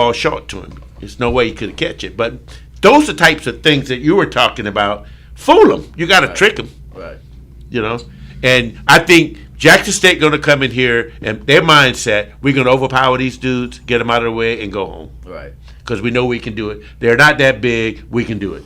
ball short to him. There's no way he could catch it. But those are types of things that you were talking about. Fool them. You got to trick them. Right. You know? And I think Jackson State going to come in here and their mindset, we're going to overpower these dudes, get them out of the way, and go home. Right. Because we know we can do it. They're not that big. We can do it.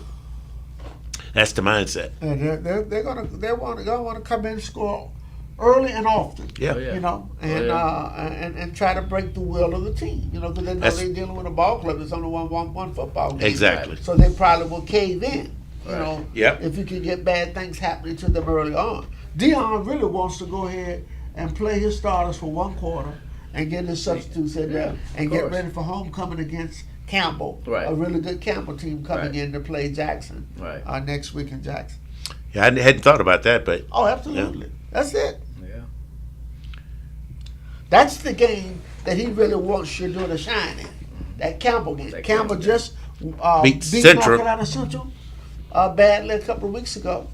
That's the mindset. And they're gonna come in and score early and often. Yeah. You know, and try to break the will of the team. You know, because they know they're dealing with a ball club that's only one football game. Exactly. So they probably will cave in. You Right. know, Yep. if you can get bad things happening to them early on. Dion really wants to go ahead and play his starters for one quarter and get his substitutes in there and get ready for homecoming against Campbell, Right. a really good Campbell team coming Right. in to play Jackson next week in Jackson. Yeah, I hadn't thought about that, but Oh, absolutely. That's it. Yeah. That's the game that he really wants Shador to shine in. That Campbell game. That Campbell Campbell just Beat beat Central. North Carolina Central badly a couple of weeks ago.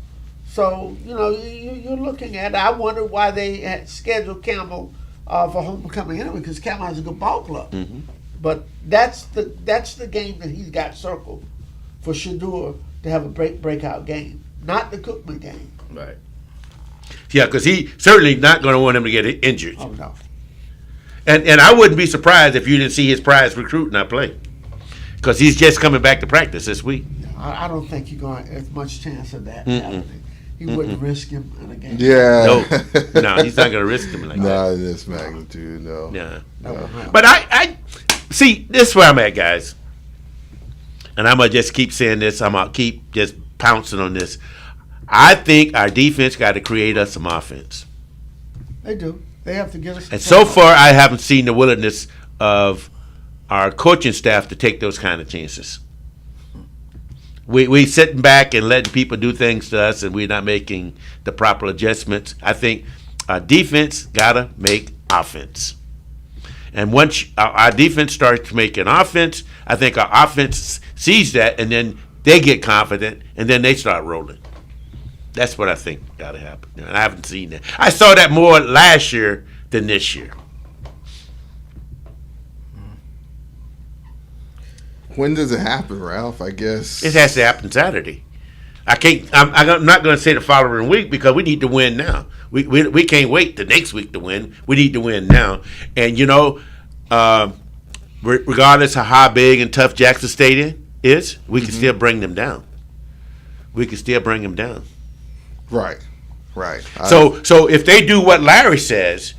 So, you know, you're looking at, I wonder why they had scheduled Campbell for homecoming anyway, because Campbell has a good ball club. Mm-hmm. But that's the game that he's got circled for Shador to have a breakout game, not the Cookman game. Right. yeah, because he certainly not going to want him to get injured. Oh no. And I wouldn't be surprised if you didn't see his prize recruit not play, because he's just coming back to practice this week. I don't think you're going to have much chance of that happening. He wouldn't risk him in a game. Yeah. No, he's not going to risk him like that. Not in this magnitude, no. Yeah. No. But I see, this is where I'm at, guys. And I'm going to just keep saying this. I'm going to keep just pouncing on this. I think our defense got to create us some offense. They do. They have to get us. And so far, I haven't seen the willingness of our coaching staff to take those kind of chances. We sitting back and letting people do things to us, and we're not making the proper adjustments. I think our defense got to make offense. And once our defense starts making offense, I think our offense sees that, and then they get confident, and then they start rolling. That's what I think got to happen. And I haven't seen that. I saw that more last year than this year. When does it happen, Ralph? I guess It has to happen Saturday. I'm not going to say the following week because we need to win now. We can't wait the next week to win. We need to win now. And you know, regardless of how big and tough Jackson State is, we can still bring them down. We can still bring them down. Right. So if they do what Larry says,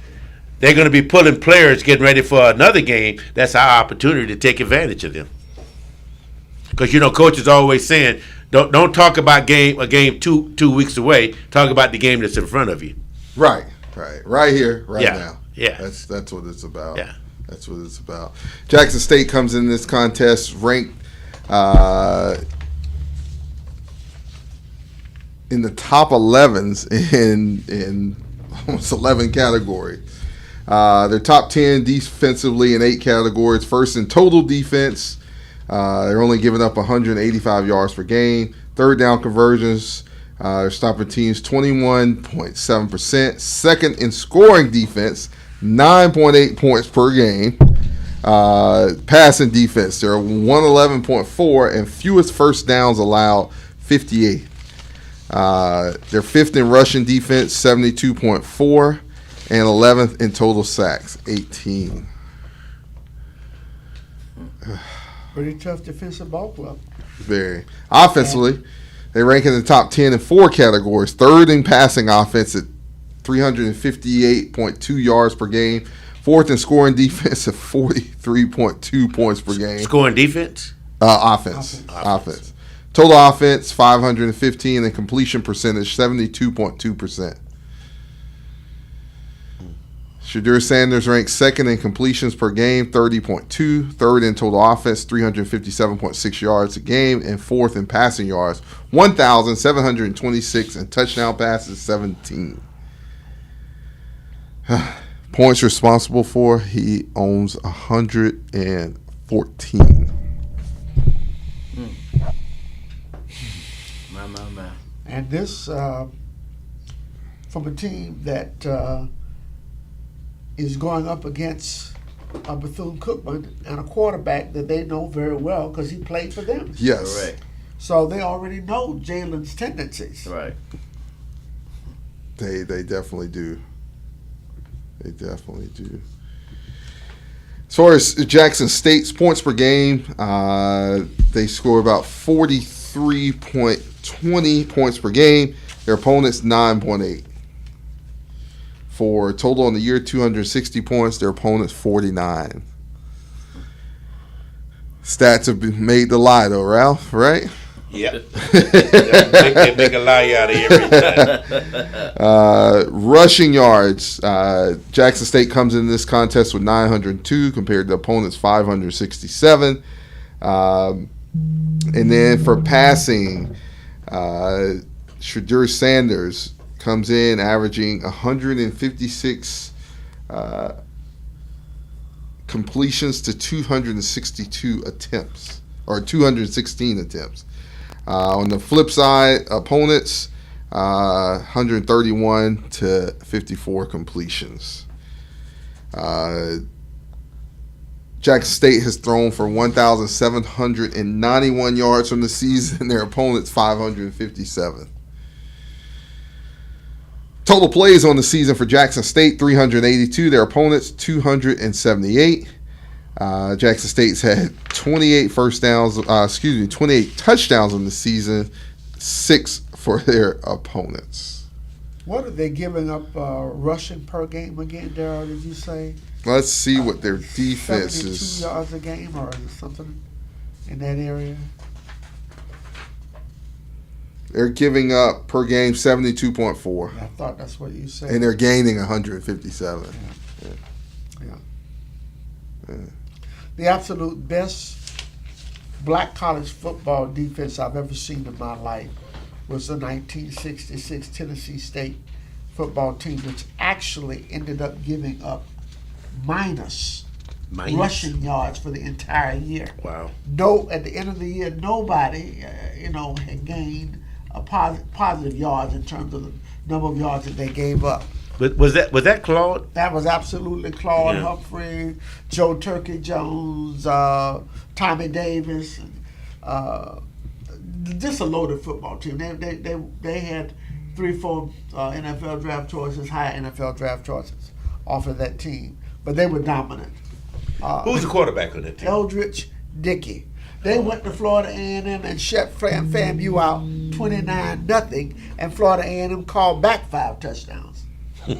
they're going to be pulling players getting ready for another game. That's our opportunity to take advantage of them. Because you know, coach is always saying, don't talk about a game two weeks away. Talk about the game that's in front of you. Right here, now. Yeah. That's what it's about. Yeah. That's what it's about. Jackson State comes in this contest ranked in the top 11s in almost 11 categories. They're top 10 defensively in 8 categories. First in total defense. They're only giving up 185 yards per game. Third down conversions, they're stopping teams 21.7%. Second in scoring defense, 9.8 points per game. Passing defense, they're 111.4, and fewest first downs allowed, 58. They're fifth in rushing defense, 72.4, and 11th in total sacks, 18. Pretty tough defensive ball club. Very. Offensively, they rank in the top 10 in 4 categories. Third in passing offense at 358.2 yards per game. Fourth in scoring defense at 43.2 points per game. Scoring defense? Offense. Total offense, 515, and completion percentage, 72.2%. Shedeur Sanders ranks second in completions per game, 30.2. Third in total offense, 357.6 yards a game. And fourth in passing yards, 1,726, and touchdown passes, 17. Points responsible for, he owns 114. My. And this from a team that is going up against Bethune Cookman and a quarterback that they know very well because he played for them. Yes. Correct. So they already know Jalen's tendencies. Right. They definitely do. They definitely do. As far as Jackson State's points per game, they score about 43.20 points per game. Their opponent's 9.8. For a total on the year, 260 points. Their opponent's 49. Stats have been made to lie, though, Ralph, right? Yep. they make a lie out of everything. Rushing yards. Jackson State comes in this contest with 902 compared to the opponent's 567. And then for passing, Shadur Sanders comes in averaging 156 completions to 262 attempts, or 216 attempts. On the flip side, opponents, 131 to 54 completions. Jackson State has thrown for 1,791 yards from the season. Their opponent's 557. Total plays on the season for Jackson State, 382. Their opponents, 278. Jackson State's had 28 touchdowns on the season, 6 for their opponents. What are they giving up rushing per game again, Daryl, did you say? Let's see what their defense 72 is. yards a game or something in that area? They're giving up per game 72.4. I thought that's what you said. And they're gaining 157. Yeah. The absolute best black college football defense I've ever seen in my life was the 1966 Tennessee State football team, which actually ended up giving up minus rushing yards for the entire year. Wow. At the end of the year, nobody, had gained a positive yards in terms of the number of yards that they gave up. But was that Claude? That was absolutely Claude Yeah. Humphrey, Joe Turkey Jones, Tommy Davis, just a loaded football team. They had 3-4 NFL draft choices, high NFL draft choices off of that team, but they were dominant. Who's the quarterback on that team? Eldridge Dickey. They went to Florida A&M and shut FAMU out 29-0, and Florida A&M called back 5 touchdowns. Wow.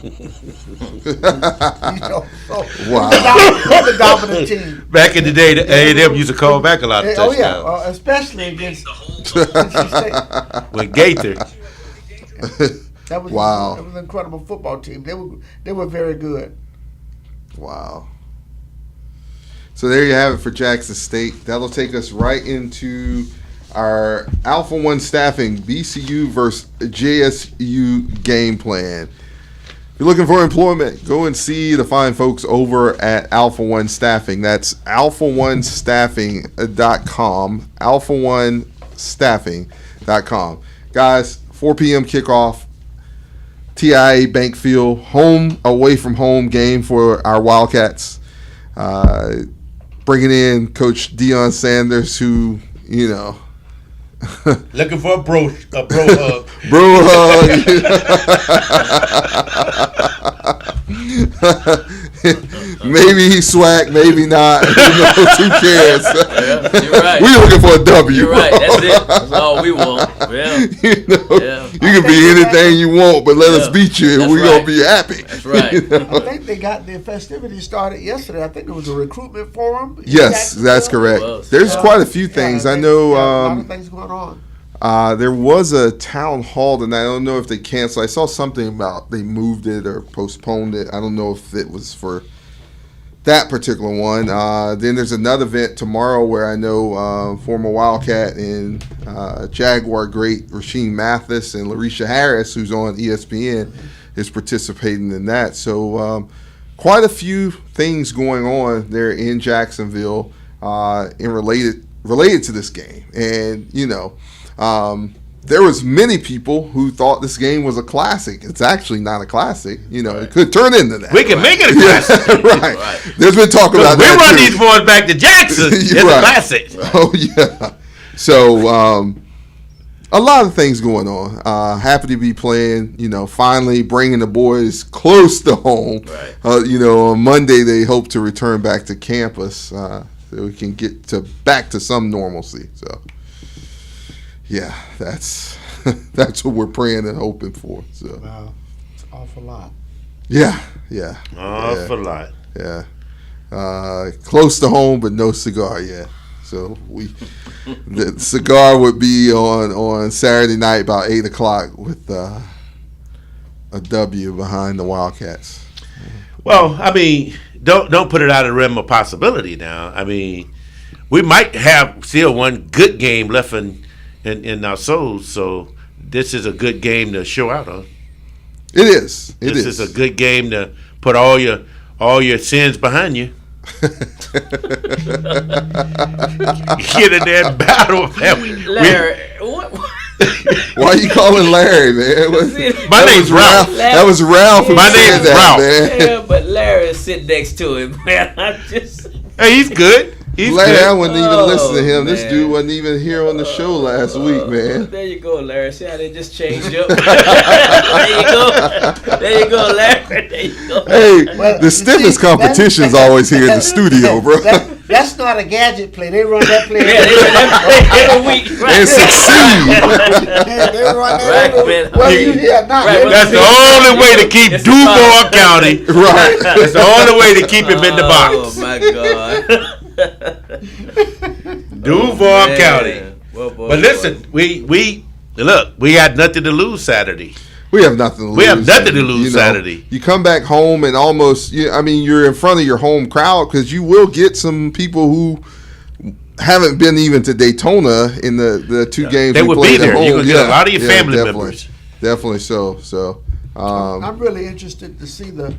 We're the dominant team. Back in the day, the A&M used to call back a lot of Oh touchdowns. yeah, especially against NC State. With Gaither. That was Wow. That was an incredible football team. They were very good. Wow. So there you have it for Jackson State. That'll take us right into our Alpha One Staffing BCU versus JSU game plan. If you're looking for employment, go and see the fine folks over at Alpha One Staffing. That's alpha1staffing.com. alpha1staffing.com. Guys, 4 p.m. kickoff. TIA Bank Field, home away from home game for our Wildcats. Bringing in Coach Deion Sanders, who, Looking for a bro hug. bro hug. Maybe he's SWAC, maybe not. Who knows? Who cares? Yeah, you're right. We're looking for a W. You're right. That's it. That's all we want. Yeah. You can be anything you want, but let us beat you, and That's we're gonna right. be happy. That's right. I think they got the festivities started yesterday. I think it was a recruitment forum. in Yes, that's Jacksonville. correct. There's quite a few things. I know. a lot of things going on. There was a town hall tonight. I don't know if they canceled. I saw something about they moved it or postponed it. I don't know if it was for that particular one. Then there's another event tomorrow where I know former Wildcat and Jaguar great Rasheem Mathis and Larisha Harris, who's on ESPN, is participating in that. So quite a few things going on there in Jacksonville in related to this game. And, there was many people who thought this game was a classic. It's actually not a classic. It could turn into that. We can make it a classic. Right. There's been talk about we that. We run too. these boys back to Jackson. It's a classic. Right. Oh, yeah. So, a lot of things going on. Happy to be playing, finally bringing the boys close to home. Right. On Monday, they hope to return back to campus so we can get back to some normalcy. So, yeah, that's what we're praying and hoping for. So, Wow, it's an awful lot. Yeah. Awful lot. Yeah. Close to home, but no cigar yet. So the cigar would be on Saturday night about 8:00 with a W behind the Wildcats. Well, I mean, don't put it out of the realm of possibility now. I mean, we might have still one good game left in our souls. So this is a good game to show out on. It is. This is a good game to put all your sins behind you. Get in that battle, man. Larry, what? Why are you calling Larry, man? My name's Ralph. That was Ralph. My name's Ralph. Man. Yeah, but Larry is sitting next to him, man. Hey, he's good. He's Larry, good. I wouldn't even listen to him. This Man. dude wasn't even here on the show last week, man. There you go, Larry. See how they just changed up? There you go, Larry. There you go. Hey, Well, the stiffest competition's always here in the studio, bro. That's not a gadget play. They run that play. Yeah, they run that play every week. And succeed. They run that Right, every man. week. Well, you hear not. Right, That's the only way to keep It's Duval about- County. Right. That's the only way to keep him in the box. Oh my God. Duval Man. County. Well, boy, But listen, we got nothing to lose Saturday. We have nothing to lose. We have nothing to and, lose Saturday. You come back home and almost, you're in front of your home crowd because you will get some people who haven't been even to Daytona in the two games They we would played be there. at home. You're gonna get a lot of your family definitely. members. Definitely so. So, I'm really interested to see the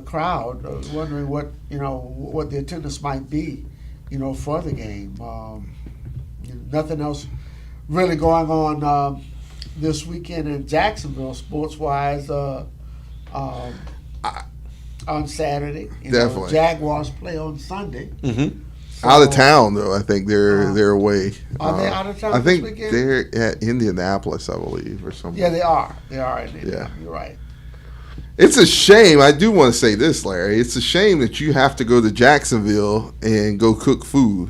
crowd. Wondering what the attendance might be, for the game. Nothing else really going on this weekend in Jacksonville, sports wise. On Saturday, Definitely. Jaguars play on Sunday. Mm-hmm. out of town though, I think they're away. Are they out of town I this think weekend? they're at Indianapolis, I believe, or something. Yeah, they are. They are in there. Yeah. You're right. It's a shame. I do want to say this, Larry. It's a shame that you have to go to Jacksonville and go cook food.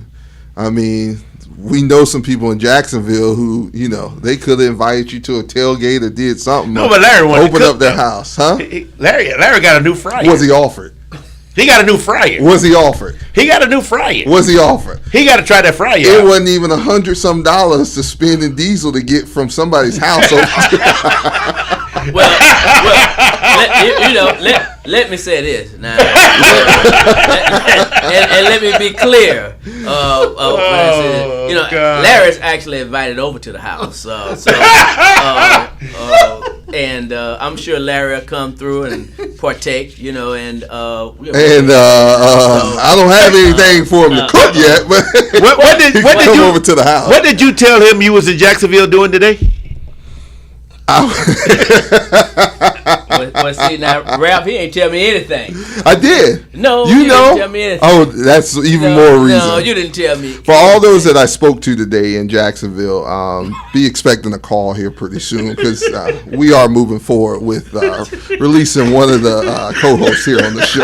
I mean, we know some people in Jacksonville who, they could have invited you to a tailgate or did something. No, but Larry wanted to open cook, up their though. house, huh? Larry got a new fryer. Was he offered? He got a new fryer. Was he offered? He got a new fryer. Was he offered? He got to try that fryer. It out. wasn't even $100-some to spend in diesel to get from somebody's house. let me say this now, and let me be clear. When I say, God. Larry's actually invited over to the house, and I'm sure Larry will come through and partake. I don't have anything for him to cook yet, but What did come you over to the house. What did you tell him you was in Jacksonville doing today? Well, see now, Ralph, he ain't tell me anything. I did. No, you know. didn't tell me anything. Oh, that's even more reason. No, you didn't tell me. For all those that I spoke to today in Jacksonville, be expecting a call here pretty soon because we are moving forward with releasing one of the co-hosts here on the show.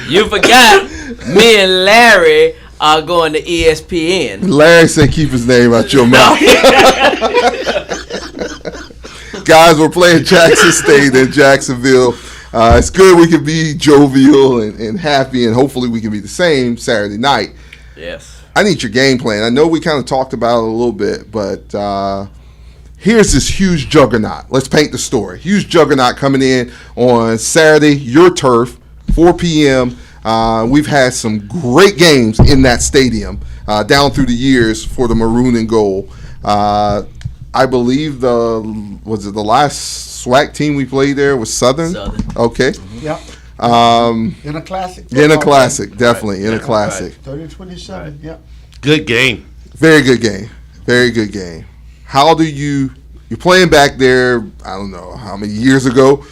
You forgot me and Larry are going to ESPN. Larry said keep his name out your mouth. Guys, we're playing Jackson State in Jacksonville. It's good we can be jovial and happy, and hopefully we can be the same Saturday night. Yes. I need your game plan. I know we kind of talked about it a little bit, but here's this huge juggernaut. Let's paint the story. Huge juggernaut coming in on Saturday, your turf, 4 p.m. We've had some great games in that stadium down through the years for the Maroon and Gold. I believe the last SWAC team we played there was Southern? Southern. Okay. Yep. In a classic. In a classic, definitely. In a classic. 30-27. Yep. Good game. Very good game. Very good game. How do you're playing back there, I don't know how many years ago.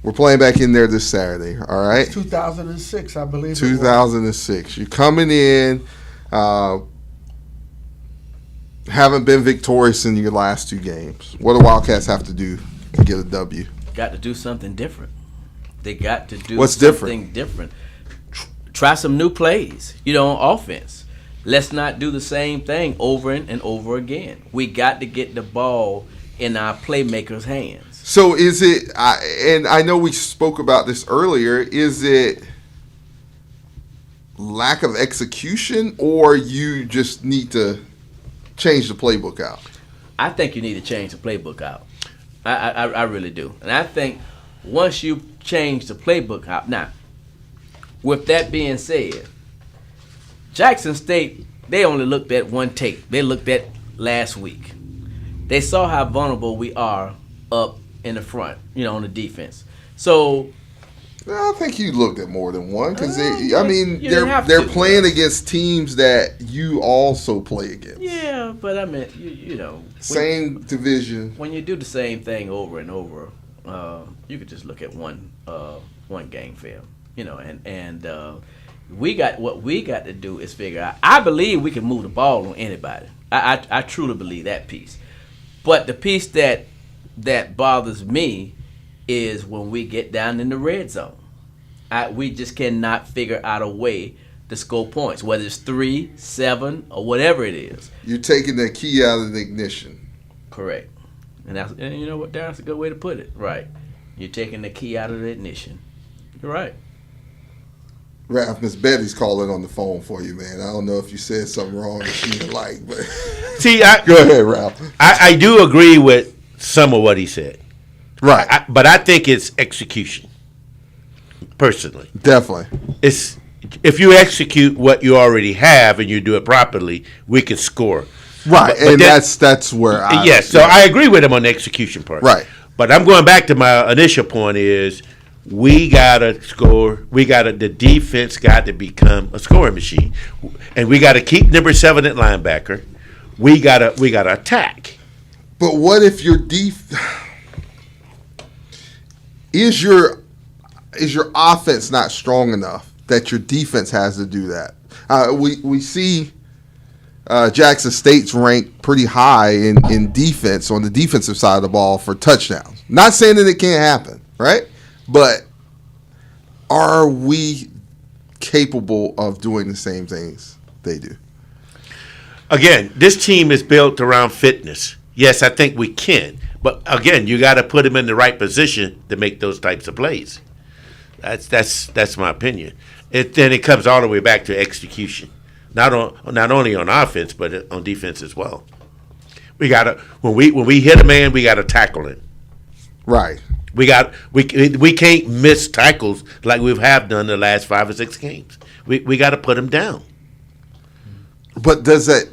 We're playing back in there this Saturday, all right? 2006, I believe. 2006. You're coming in, haven't been victorious in your last 2 games. What do Wildcats have to do to get a W? Got to do something different. They got to do What's something different. Try some new plays, on offense. Let's not do the same thing over and over again. We got to get the ball in our playmakers' hands. So is it, and I know we spoke about this earlier, is it lack of execution or you just need to change the playbook out? I think you need to change the playbook out. I really do. And I think once you change the playbook out, now, with that being said, Jackson State, they only looked at one tape. They looked at last week. They saw how vulnerable we are up in the front, on the defense. So I think you looked at more than one because they're playing against teams that you also play against. Yeah, but I mean, same division. When you do the same thing over and over, you could just look at one game film, we got to do is figure out. I believe we can move the ball on anybody. I truly believe that piece. But the piece that bothers me is when we get down in the red zone. We just cannot figure out a way to score points, whether it's 3, 7, or whatever it is. You're taking the key out of the ignition. Correct. And you know what, Darren? That's a good way to put it. Right. You're taking the key out of the ignition. You're right. Ralph, Miss Betty's calling on the phone for you, man. I don't know if you said something wrong that she didn't like, but See, go ahead, Ralph. I do agree with some of what he said. Right. But I think it's execution, personally. Definitely. It's if you execute what you already have and you do it properly, we can score. Right, but and that's where I... Yes, so I agree with him on the execution part. Right. But I'm going back to my initial point is we got to score. The defense got to become a scoring machine. And we got to keep number 7 at linebacker. We got to attack. But what if your is your offense not strong enough that your defense has to do that? We see Jackson State's ranked pretty high in defense on the defensive side of the ball for touchdowns. Not saying that it can't happen, right? But are we capable of doing the same things they do? Again, this team is built around fitness. Yes, I think we can. But again, you got to put them in the right position to make those types of plays. That's my opinion. Then it comes all the way back to execution, not only on offense but on defense as well. We gotta when we hit a man, we got to tackle him. Right. We can't miss tackles like we have done the last 5 or 6 games. We got to put them down. But does that?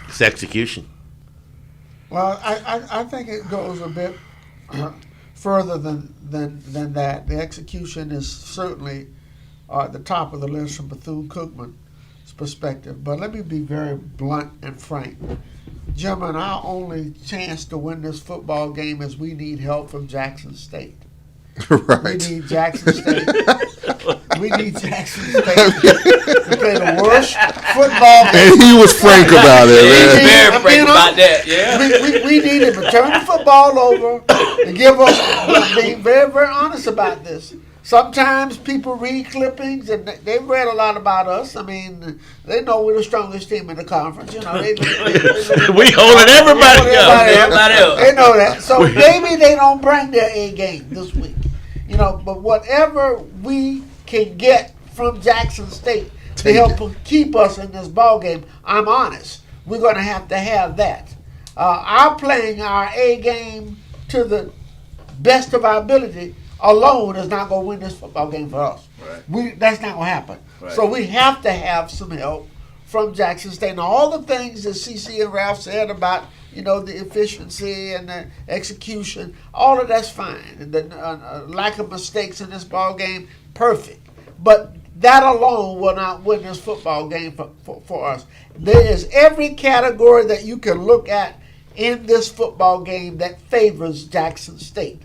It's execution. Well, I think it goes a bit further than that. The execution is certainly at the top of the list from Bethune-Cookman's perspective. But let me be very blunt and frank. Gentlemen, our only chance to win this football game is we need help from Jackson State. Right. We need Jackson State. We need Jackson State to play the worst football game. And he was frank about it, man. Very frank about that, yeah. We need him to turn the football over and give us, being very, very honest about this. Sometimes people read clippings and they've read a lot about us. I mean, they know we're the strongest team in the conference. You know, they We holding everybody up. They know that. So maybe they don't bring their A game this week. You know, but whatever we can get from Jackson State to help keep us in this ball game, I'm honest, we're going to have that. Our playing our A game to the best of our ability alone is not going to win this football game for us. Right. That's not going to happen. Right. So we have to have some help from Jackson State. Now, all the things that CC and Ralph said about, the efficiency and the execution, all of that's fine. And the lack of mistakes in this ball game, perfect. But that alone will not win this football game for us. There is every category that you can look at in this football game that favors Jackson State.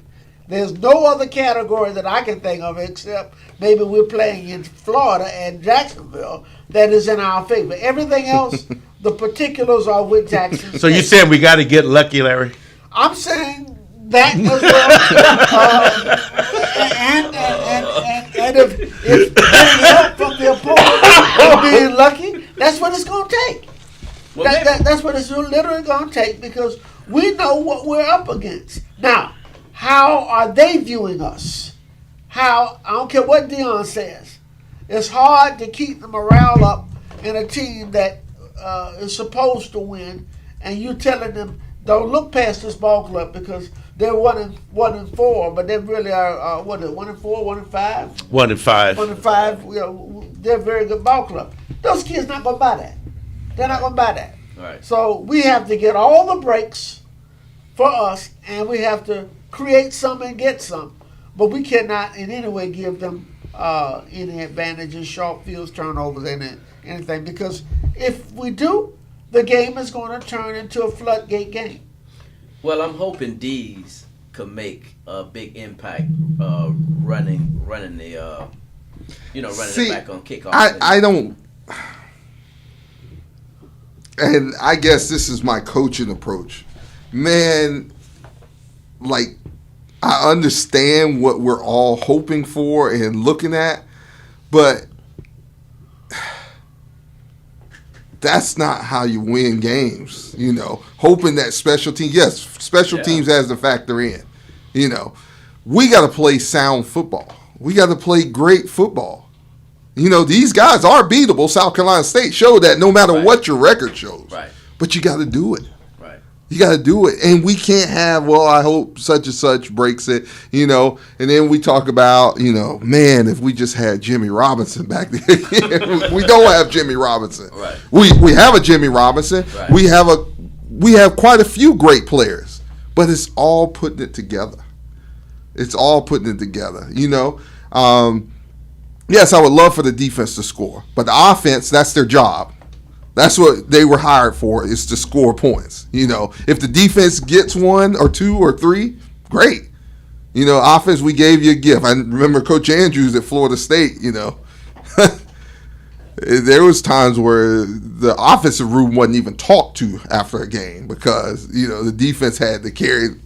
There's no other category that I can think of except maybe we're playing in Florida and Jacksonville that is in our favor. Everything else, the particulars are with Jackson State. So you're saying we got to get lucky, Larry? I'm saying that as well. And if getting help from the opponent or being lucky, that's what it's going to take. Well, That's what it's literally going to take because we know what we're up against. Now, how are they viewing us? I don't care what Dion says. It's hard to keep the morale up in a team that is supposed to win, and you telling them don't look past this ball club because they're 1-4, but they really are 1-4, 1-5, 1-5. 1-5. You know, they're a very good ball club. Those kids not gonna buy that. They're not gonna buy that. Right. So we have to get all the breaks for us, and we have to create some and get some. But we cannot in any way give them any advantages, short fields, turnovers, anything. Because if we do, the game is going to turn into a floodgate game. Well, I'm hoping D's could make a big impact running the it back on kickoff. I don't. And I guess this is my coaching approach. Man, like, I understand what we're all hoping for and looking at, but that's not how you win games, you know. Hoping that special teams has to factor in, you know. We got to play sound football. We got to play great football. You know, these guys are beatable. South Carolina State showed that no matter what your record shows. Right. But you got to do it. Right. You got to do it. And we can't have, well, I hope such and such breaks it, you know. And then we talk about, you know, man, if we just had Jimmy Robinson back there. We don't have Jimmy Robinson. Right. We have a Jimmy Robinson. Right. We have quite a few great players. But it's all putting it together. It's all putting it together, you know. Yes, I would love for the defense to score. But the offense, that's their job. That's what they were hired for, is to score points. You know, if the defense gets 1 or 2 or 3, great. You know, offense, we gave you a gift. I remember Coach Andrews at Florida State, you know. There was times where the offensive room wasn't even talked to after a game because, you know, the defense had to carry.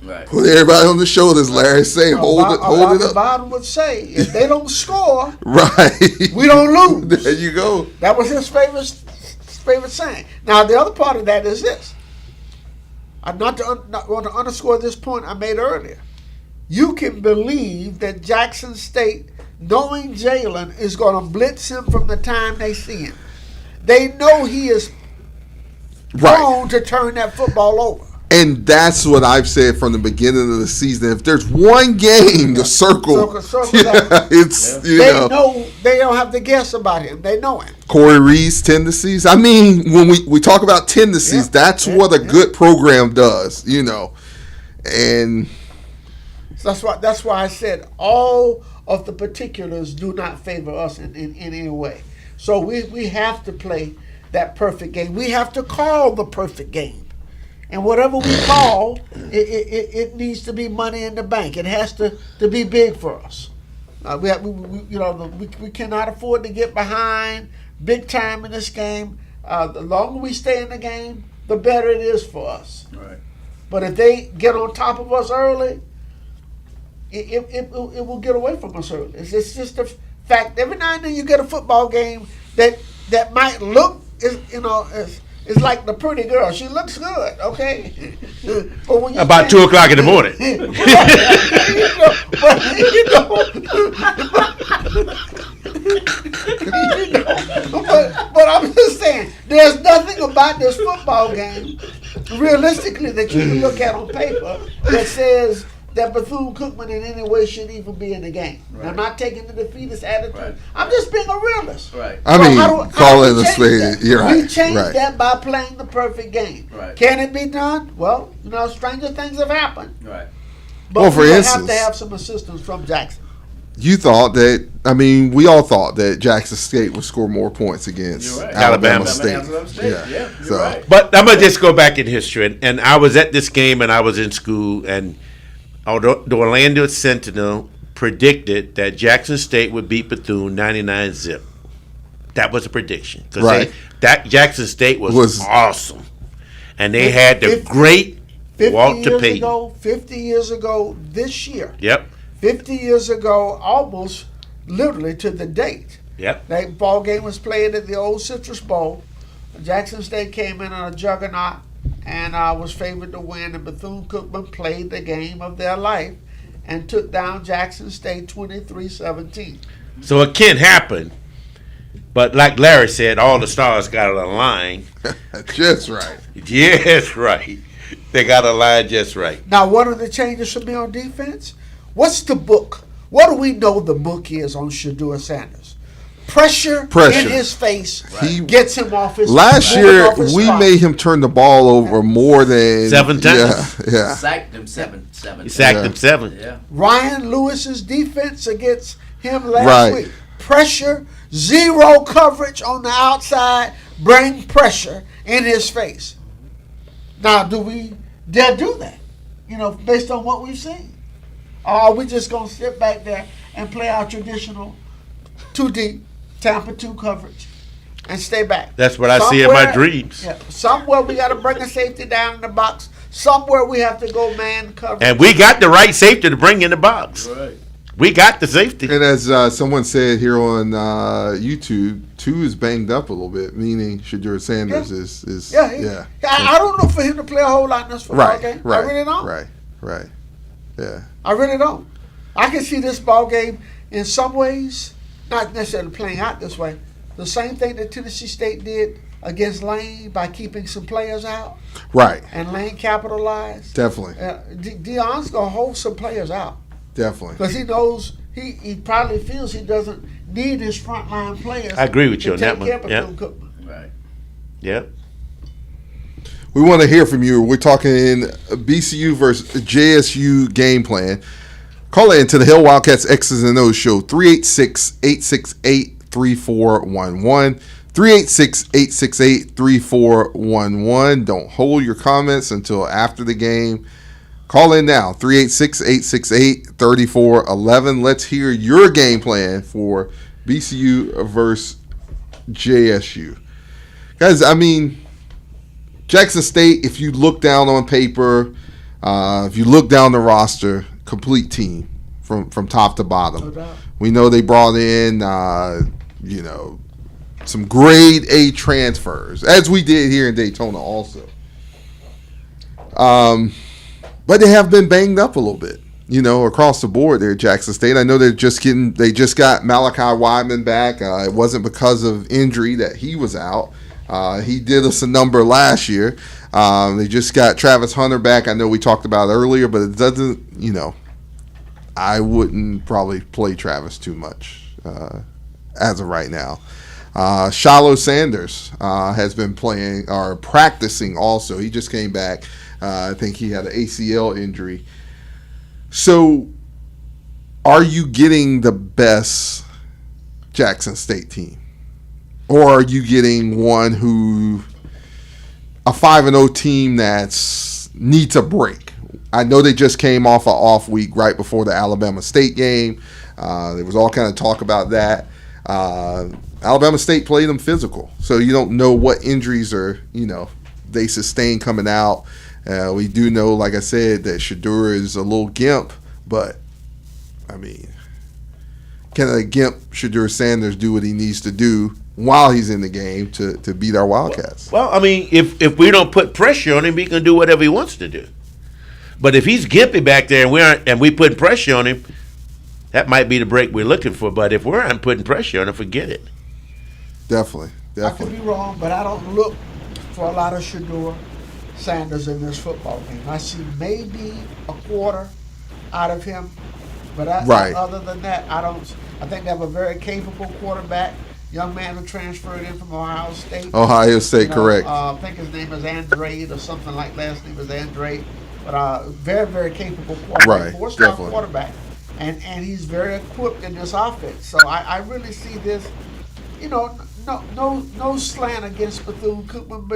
Right. Put everybody on the shoulders, Larry. Say, hold it up. Biden would say, if they don't score, right, we don't lose. There you go. That was his favorite saying. Now, the other part of that is this. I not want to underscore this point I made earlier. You can believe that Jackson State, knowing Jalen, is going to blitz him from the time they see him. They know he is prone to turn that football over. And that's what I've said from the beginning of the season. If there's one game to circle that, it's you know they don't have to guess about him. They know him. Corey Reed's tendencies. I mean, when we talk about tendencies, that's what a good program does, you know. And that's why I said all of the particulars do not favor us in any way. So we have to play that perfect game. We have to call the perfect game. And whatever we call, it needs to be money in the bank. It has to be big for us. We cannot afford to get behind big time in this game. The longer we stay in the game, the better it is for us. Right. But if they get on top of us early, it will get away from us early. It's just a fact. Every now and then you get a football game that might look, it's like the pretty girl. She looks good, okay? But when you about 2 o'clock in the morning. But I'm just saying, there's nothing about this football game, realistically, that you can look at on paper that says that Bethune Cookman in any way should even be in the game. Right. I'm not taking the defeatist attitude. Right. I'm just being a realist. Right. I mean, call it a spade. You're right. We change right. that by playing the perfect game. Right. Can it be done? Well, stranger things have happened. Right. But Well, for we instance, have to have some assistance from Jackson. you thought that. I mean, we all thought that Jackson State would score more points against You're right. Alabama Alabama. State. Yeah, you're So, right. But I'm gonna just go back in history, and I was at this game, and I was in school, and the Orlando Sentinel predicted that Jackson State would beat Bethune 99-0. That was a prediction because Right. that Jackson State was awesome, and they had the 50 great 50 Walter years Payton. ago, 50 years ago this year. Yep, 50 years ago, almost literally to the date. yep. That ball game was played at the old Citrus Bowl. Jackson State came in on a juggernaut and was favored to win. And Bethune-Cookman played the game of their life and took down Jackson State 23-17. So it can happen, but like Larry said, all the stars got to align. just right. Yes, right. They got to align just right. Now, one of the changes for me on defense, what's the book? What do we know the book is on Shedeur Sanders? Pressure in his face gets him off his Last moving year, off his we spot. made him turn the ball over more than 7 times. Yeah. Sacked him seven. He sacked him 7. Yeah. Ryan Lewis's defense against him last Right. week. Pressure, zero coverage on the outside, bring pressure in his face. Now, do we dare do that? Based on what we've seen? Or are we just going to sit back there and play our traditional 2 deep, Tampa 2 coverage and stay back? That's what I see in my dreams. Yeah, somewhere we got to bring a safety down in the box. Somewhere we have to go man coverage. And we got the right safety to bring in the box. Right. We got the safety. And as someone said here on YouTube, 2 is banged up a little bit, meaning Shedeur Sanders is Yeah. I don't know for him to play a whole lot in this football game. Right. I really don't. Right. Yeah. I really don't. I can see this ball game in some ways, not necessarily playing out this way. The same thing that Tennessee State did against Lane by keeping some players out, Right. and Lane capitalized. Definitely. Deion's gonna hold some players out Definitely. because he knows he probably feels he doesn't need his frontline players. I agree with to you on that take one. care of Yep. Bethune-Cookman. Right. Yep. We want to hear from you. We're talking BCU versus JSU game plan. Call in to the Hill Wildcats X's and O's show, 386-868-3411. 386-868-3411. Don't hold your comments until after the game. Call in now, 386-868-3411. Let's hear your game plan for BCU versus JSU. Guys, I mean, Jackson State, if you look down on paper, if you look down the roster, complete team from top to bottom. No doubt. We know they brought in, some grade A transfers, as we did here in Daytona also. But they have been banged up a little bit, across the board there at Jackson State. I know they just got Malachi Wideman back. It wasn't because of injury that he was out. He did us a number last year. They just got Travis Hunter back. I know we talked about it earlier, but it doesn't, I wouldn't probably play Travis too much as of right now. Shiloh Sanders has been playing or practicing also. He just came back. I think he had an ACL injury. So are you getting the best Jackson State team? Or are you getting one a 5-0 team that's needs a break? I know they just came off an off week right before the Alabama State game. There was all kind of talk about that. Alabama State played them physical, so you don't know what injuries they sustain coming out. We do know, like I said, that Shedeur is a little gimp, but I mean, can a gimp Shedeur Sanders do what he needs to do while he's in the game to beat our Wildcats? Well, I mean, if we don't put pressure on him, he can do whatever he wants to do. But if he's gimpy back there and we put pressure on him, that might be the break we're looking for. But if we aren't putting pressure on him, forget it. Definitely. I could be wrong, but I don't look for a lot of Shedeur Sanders in this football game. I see maybe a quarter out of him, but other than that, I don't. I think they have a very capable quarterback. Young man who transferred in from Ohio State. Correct. I think his name is Andrade or something like last name is Andrade. But very, very capable quarterback. Right, Four-star definitely. quarterback. and he's very equipped in this offense. So I really see this, no slant against Bethune Cookman,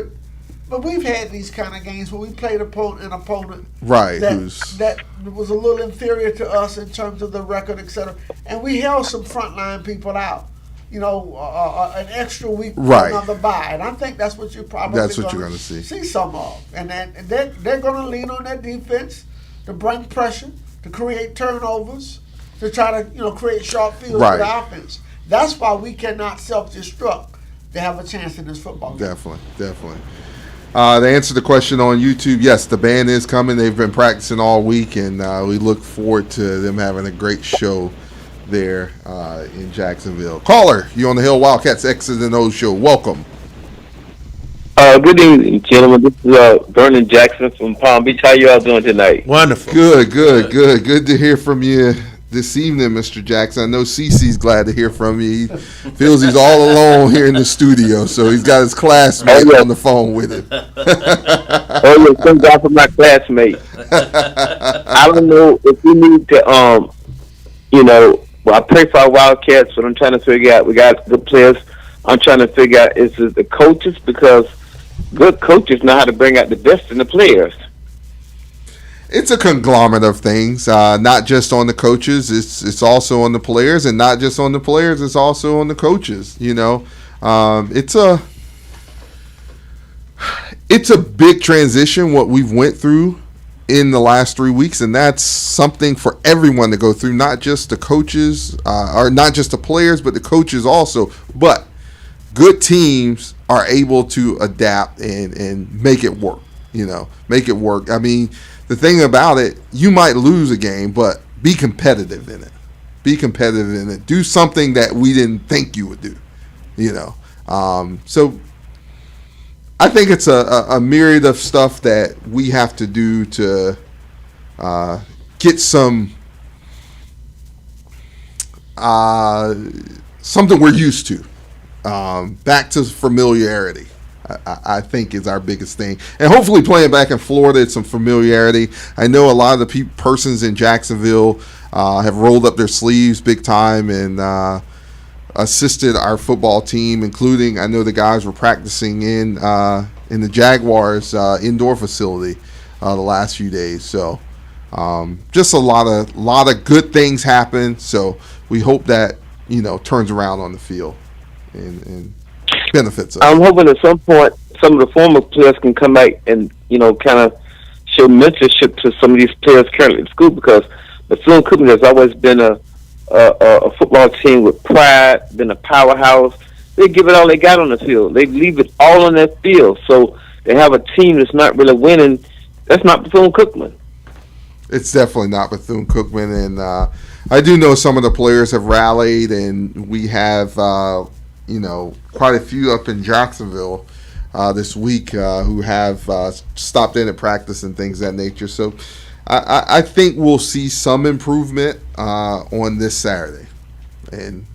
but we've had these kind of games where we played an opponent right that was a little inferior to us in terms of the record, etc. And we held some frontline people out. An extra week right. another bye, and I think that's what you're probably going to see some of, and they're going to lean on their defense to bring pressure, to create turnovers, to try to create short fields right. for the offense. That's why we cannot self-destruct to have a chance in this football game. Definitely. To answer the question on YouTube, yes, the band is coming. They've been practicing all week, and we look forward to them having a great show there in Jacksonville. Caller, you on the Hill Wildcats X's and O's show. Welcome. Good evening, gentlemen. This is Vernon Jackson from Palm Beach. How you all doing tonight? Wonderful. Good to hear from you this evening, Mr. Jackson. I know CC's glad to hear from you. He feels he's all alone here in the studio, so he's got his classmate on the phone with him. Oh, yeah, thank God for my classmate. I don't know if we need to, I pray for our Wildcats, but I'm trying to figure out, we got good players. I'm trying to figure out, is it the coaches? Because good coaches know how to bring out the best in the players. It's a conglomerate of things, not just on the coaches. It's also on the players, and not just on the players. It's also on the coaches. It's a big transition what we've went through in the last 3 weeks, and that's something for everyone to go through, not just the coaches, or not just the players, but the coaches also. But good teams are able to adapt and make it work. Make it work. I mean, the thing about it, you might lose a game, but be competitive in it. Do something that we didn't think you would do, So I think it's a myriad of stuff that we have to do to get something we're used to. Back to familiarity. I think is our biggest thing, and hopefully playing back in Florida, it's some familiarity. I know a lot of the persons in Jacksonville have rolled up their sleeves big time and assisted our football team, including I know the guys were practicing in the Jaguars indoor facility the last few days. So just a lot of good things happen. So we hope that turns around on the field and benefits us. I'm hoping at some point some of the former players can come back and kind of show mentorship to some of these players currently in school, because Bethune Cookman has always been a football team with pride, been a powerhouse. They give it all they got on the field. They leave it all on that field. So they have a team that's not really winning. That's not Bethune Cookman. It's definitely not Bethune Cookman, and I do know some of the players have rallied, and we have quite a few up in Jacksonville this week who have stopped in at practice and things of that nature. So I think we'll see some improvement on this Saturday, and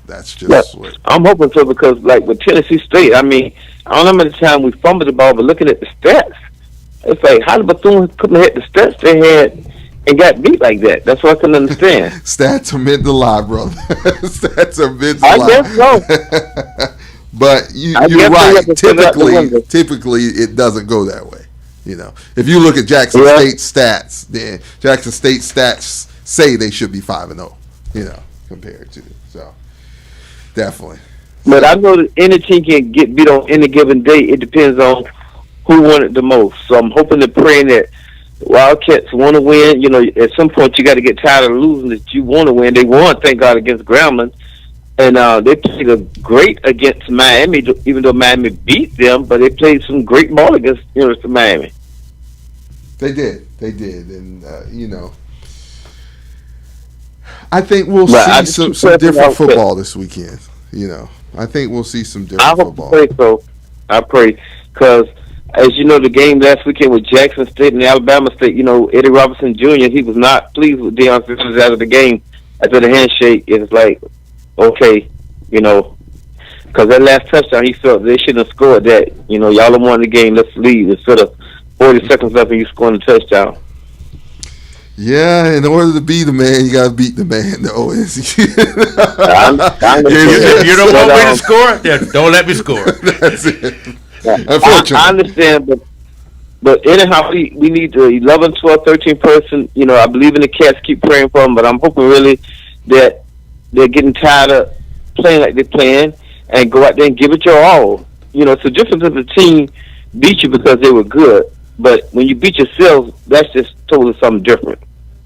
that's just what I'm hoping so, because like with Tennessee State, I mean, I don't know how many times we fumbled the ball, but looking at the stats, it's like, how did Bethune Cookman hit the stats they had and got beat like that? That's what I couldn't understand. Stats are meant to lie, brother. Stats are meant to lie. I guess so. But you're right. Typically, it doesn't go that way. If you look at Jackson State stats, then Jackson State stats say they should be 5-0. Compared to so definitely. But I know that any team can get beat on any given day. It depends on who won it the most. So I'm hoping and praying that the Wildcats want to win. At some point you got to get tired of losing that you want to win. They won, thank God, against Grambling. And they played great against Miami, even though Miami beat them, but they played some great ball against University of Miami. They did. And, I think we'll see some different football this weekend. I think we'll see some different football. I pray, because as you know, the game last weekend with Jackson State and Alabama State, Eddie Robinson Jr., he was not pleased with Deion Sanders out of the game after the handshake. It's like, okay, because that last touchdown, he felt they shouldn't have scored that. Y'all have won the game, let's leave, instead of 40 seconds left and you scoring a touchdown. Yeah, in order to be the man, you got to beat the man, though. I You don't want me to score? Yeah, don't let me score. That's it. Unfortunately. I understand, but anyhow, we need the 11, 12, 13 person. You know, I believe in the Cats. Keep praying for them, but I'm hoping really that they're getting tired of playing like they're playing and go out there and give it your all. You know, it's a difference if the team beat you because they were good, but when you beat yourself, that's just totally something different.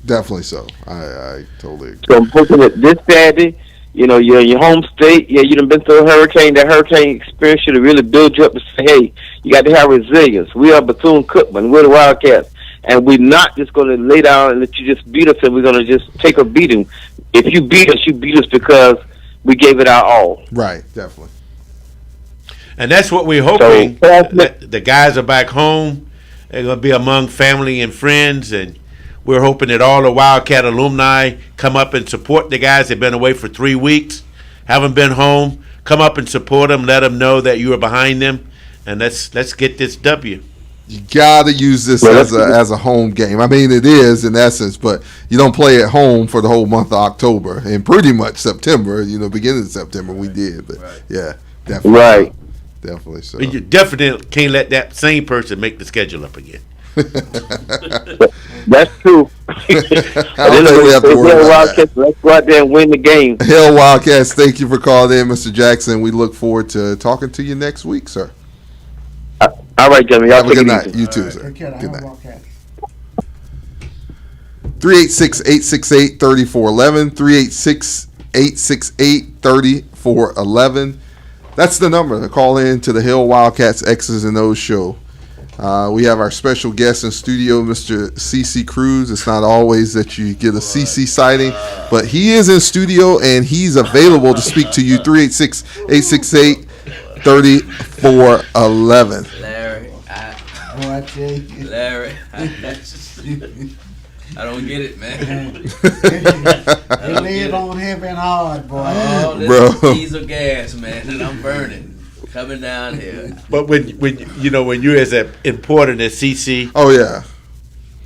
Definitely so. I totally agree. So I'm hoping that this Saturday, you know, you're in your home state. Yeah, you done been through a hurricane. That hurricane experience should have really built you up to say, hey, you got to have resilience. We are Bethune Cookman. We're the Wildcats. And we're not just going to lay down and let you just beat us, and we're going to just take a beating. If you beat us because we gave it our all. Right, definitely. And that's what we're hoping. That the guys are back home. They're going to be among family and friends, and we're hoping that all the Wildcat alumni come up and support the guys. They've been away for 3 weeks, haven't been home. Come up and support them. Let them know that you are behind them, and let's get this W. You gotta use this as a home game. I mean, it is in essence, but you don't play at home for the whole month of October and pretty much September. You know, beginning of September we did, but yeah, definitely, right, definitely. So you definitely can't let that same person make the schedule up again. That's true. I don't think we have to worry about that. Let's go out there and win the game. Hell Wildcats, thank you for calling in, Mr. Jackson. We look forward to talking to you next week, sir. All right, gentlemen. Y'all have a good night. Easy. You too, sir. Good night. 386-868-3411. 386-868-3411. That's the number to call in to the Hill Wildcats X's and O's show. We have our special guest in studio, Mr. CC Cruse. It's not always that you get a CC sighting, but he is in studio and he's available to speak to you. 386-868-3411. Larry, I don't get it, man. You live on heavy and hard, boy. Oh, this is diesel gas, man, and I'm burning. Coming down here. But when you're as important as CC, oh yeah,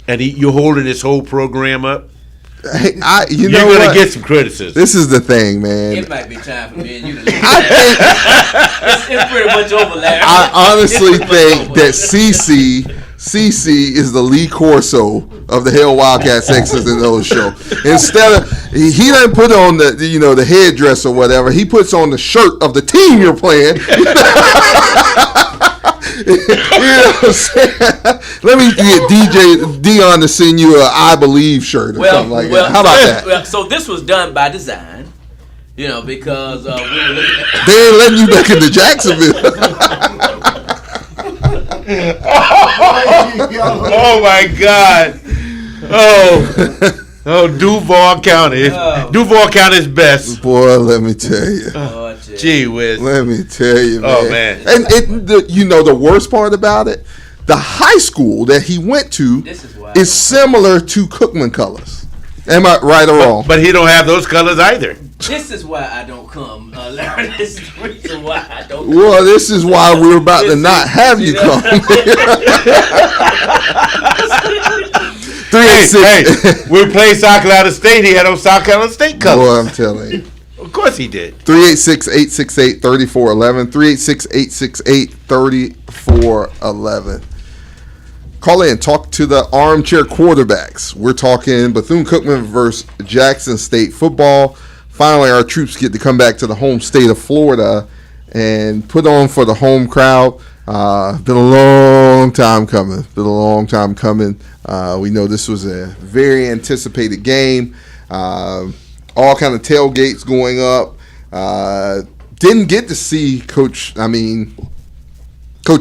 and you're holding this whole program up, hey, you're gonna get some criticism. This is the thing, man. It might be time for me and you to leave. It's pretty much over, Larry. I honestly think that CC is the Lee Corso of the Hell Wildcats X's and O's show. Instead of he doesn't put on the headdress or whatever, he puts on the shirt of the team you're playing. You know what I'm saying? Let me get DJ Dion to send you a I Believe shirt or something like that. How about that? Well, so this was done by design, because we were looking at. They ain't letting you back into Jacksonville. Oh my God! Oh, Duval County. Duval County is best. Boy, let me tell you. Gee whiz. Let me tell you, man. Oh man! And the worst part about it, the high school that he went to is similar to Cookman colors. Am I right or wrong? But he don't have those colors either. This is why I don't come, Larry. This is the reason why I don't come. Well, this is why we're about to not have you come. Hey, we played South Carolina State. He had on South Carolina State colors. Boy, I'm telling you. Of course he did. 386-868-3411. 386-868-3411. Call in. Talk to the Armchair quarterbacks. We're talking Bethune-Cookman versus Jackson State football. Finally, our troops get to come back to the home state of Florida and put on for the home crowd. Been a long time coming. We know this was a very anticipated game. All kind of tailgates going up. Didn't get to see Coach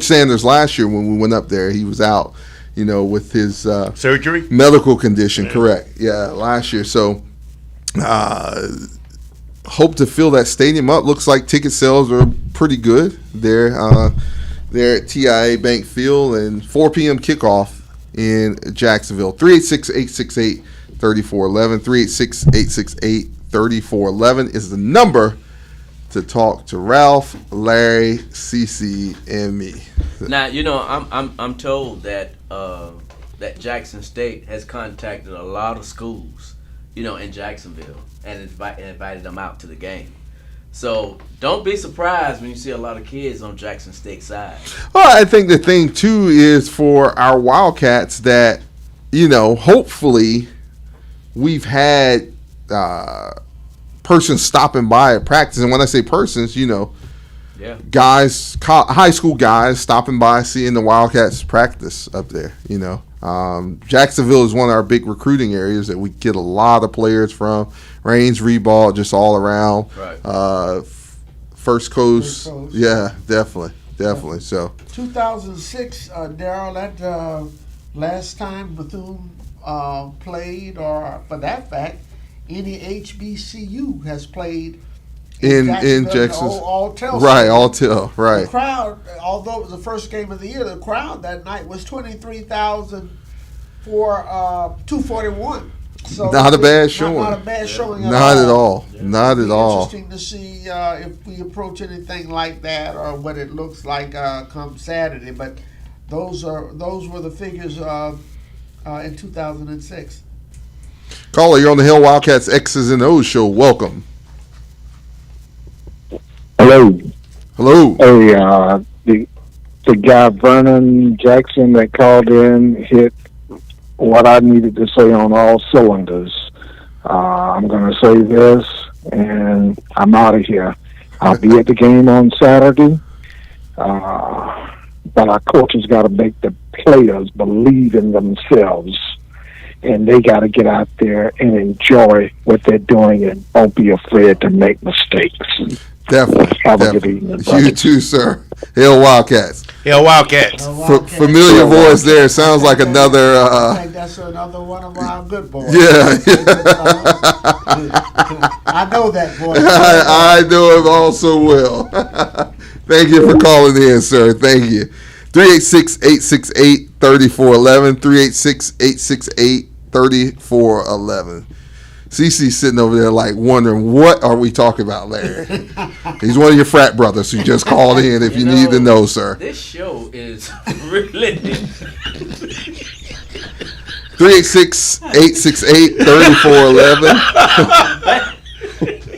Sanders last year when we went up there. He was out, with his surgery, medical condition. Correct. Yeah, last year. So, hope to fill that stadium up. Looks like ticket sales are pretty good there. There at TIA Bank Field, and 4 p.m. kickoff in Jacksonville. 386-868-3411. 386-868-3411 is the number to talk to Ralph, Larry, CC, and me. Now, I'm told that that Jackson State has contacted a lot of schools, in Jacksonville and invited them out to the game. So don't be surprised when you see a lot of kids on Jackson State side. Well, I think the thing too is for our Wildcats that, hopefully we've had persons stopping by at practice. And when I say persons, guys, high school guys stopping by, seeing the Wildcats practice up there, Jacksonville is one of our big recruiting areas that we get a lot of players from. Rains, Reball, just all around. Right. First Coast. Yeah, definitely. So 2006, Daryl, that last time Bethune played, or for that fact, any HBCU has played in Jackson. All Tell. Right, All Tell. Right. The crowd, although it was the first game of the year, the crowd that night was 23,000 for 241. So not a bad showing. Not a bad showing not at all. Yeah. Not at all. Interesting to see if we approach anything like that or what it looks like come Saturday. But those were the figures in 2006. Caller, you're on the Hill Wildcats X's and O's show. Welcome. Hello. Hey, the guy Vernon Jackson that called in hit what I needed to say on all cylinders. I'm going to say this, and I'm out of here. I'll be at the game on Saturday, but our coaches got to make the players believe in themselves, and they got to get out there and enjoy what they're doing and don't be afraid to make mistakes. Definitely. Have a good evening. You too, sir. Hill Wildcats. Familiar voice there. Sounds like another. I think that's another one of our good boys. Yeah. I know that voice. I know him all so well. Thank you for calling in, sir. Thank you. 386-868-3411. 386-868-3411. CC's sitting over there like wondering, what are we talking about, Larry? He's one of your frat brothers who just called in if you need to know, sir. This show is really 386-868-3411.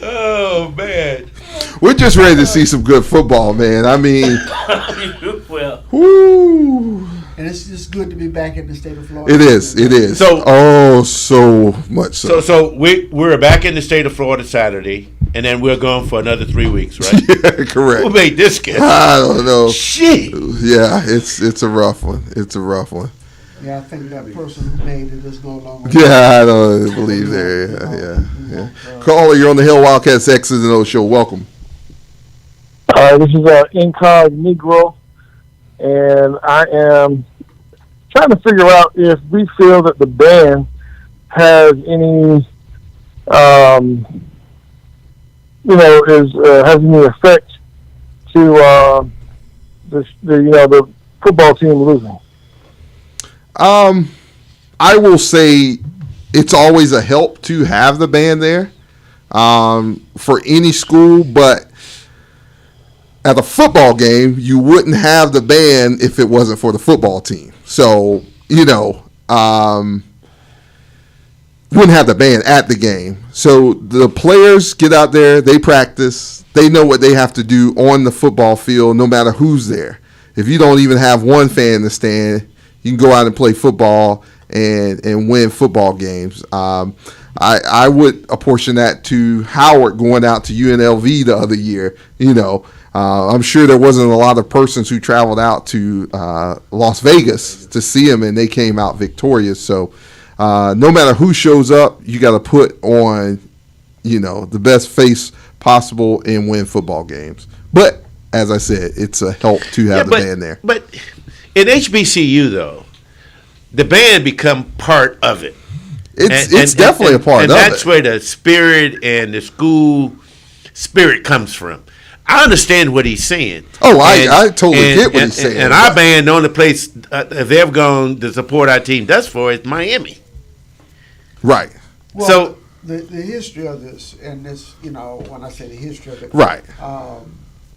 Oh, man. We're just ready to see some good football, man. I mean, well, whoo. And it's just good to be back in the state of Florida. It is. So much so. So we're back in the state of Florida Saturday, and then we're gone for another 3 weeks, right? Yeah, correct. Who made this guess? I don't know. Shit. Yeah, it's a rough one. Yeah, I think that person who made it is no longer. Yeah, I don't believe there. Yeah. Caller, you're on the Hill Wildcats X's and O's show. Welcome. This is Incognito, and I am trying to figure out if we feel that the band has any, has any effect to the football team losing. I will say it's always a help to have the band there for any school, but at a football game, you wouldn't have the band if it wasn't for the football team. So, wouldn't have the band at the game. So the players get out there, they practice, they know what they have to do on the football field no matter who's there. If you don't even have one fan in the stand, you can go out and play football and win football games. I would apportion that to Howard going out to UNLV the other year. I'm sure there wasn't a lot of persons who traveled out to Las Vegas to see him, and they came out victorious. So no matter who shows up, you got to put on, the best face possible and win football games. But as I said, it's a help to have the band there. But in HBCU, though, the band become part of it. It's definitely a part of it. And that's where the spirit and the school spirit comes from. I understand what he's saying. Oh, I totally get what he's saying. And our band, the only place if they've gone to support our team thus far is Miami. Right. Well, so the history of this, and this, when I say the history of it, right.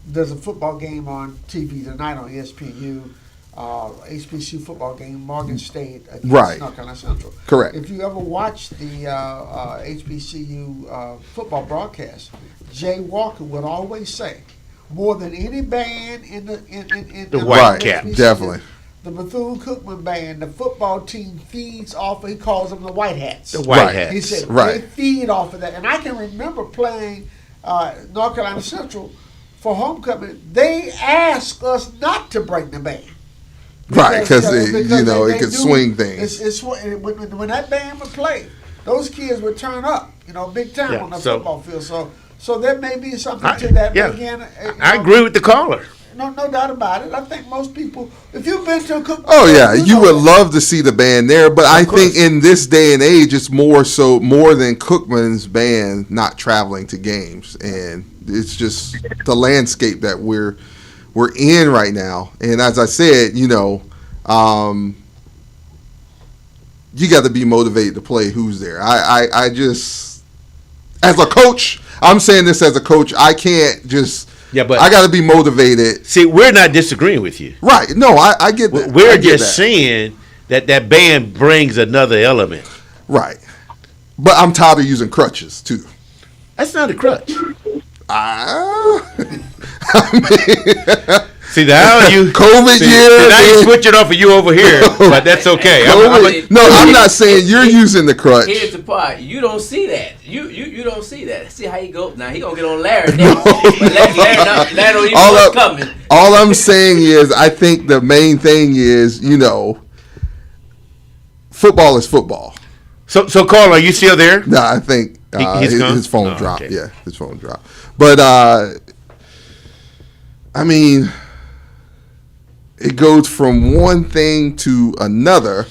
There's a football game on TV tonight on ESPNU. HBCU football game, Morgan State against Right. North Carolina Central. Correct. If you ever watched the HBCU football broadcast, Jay Walker would always say, more than any band in the White Caps. HBCU, Definitely. the Bethune Cookman band, the football team feeds off of, he calls them the White Hats. The White Right. Hats. He said Right. they feed off of that. And I can remember playing North Carolina Central for homecoming. They asked us not to bring the band. Right, because it they could do- swing things. It's when that band would play, those kids would turn up, big time Yeah, on the so- football field. So there may be something to that. Yeah. But again, I agree with the caller. No doubt about it. I think most people, if you've been to a Cookman, Oh yeah, you know would that. love to see the band there, but I course. think in this day and age, it's more than Cookman's band not traveling to games, and it's just the landscape that we're in right now. And as I said, you got to be motivated to play. Who's there? I just, as a coach, I'm saying this as a coach, I can't just. Yeah, but I got to be motivated. see, we're not disagreeing with you. Right? No, I get that. We're I get just that. saying that band brings another element. Right. But I'm tired of using crutches too. That's not a crutch. See, now you COVID year. now you man. switch it off of you over here, but that's okay. COVID- no, I'm not saying you're using the crutch. Here's the part. You don't see that. You don't see that. See how he go? Now he gonna get on Larry next. But Larry don't even know what's coming. All I'm saying is, I think the main thing is, football is football. So Carl, are you still there? No, I think He's gone? his phone Oh, dropped. okay. Yeah, his phone dropped. But I mean, it goes from one thing to another,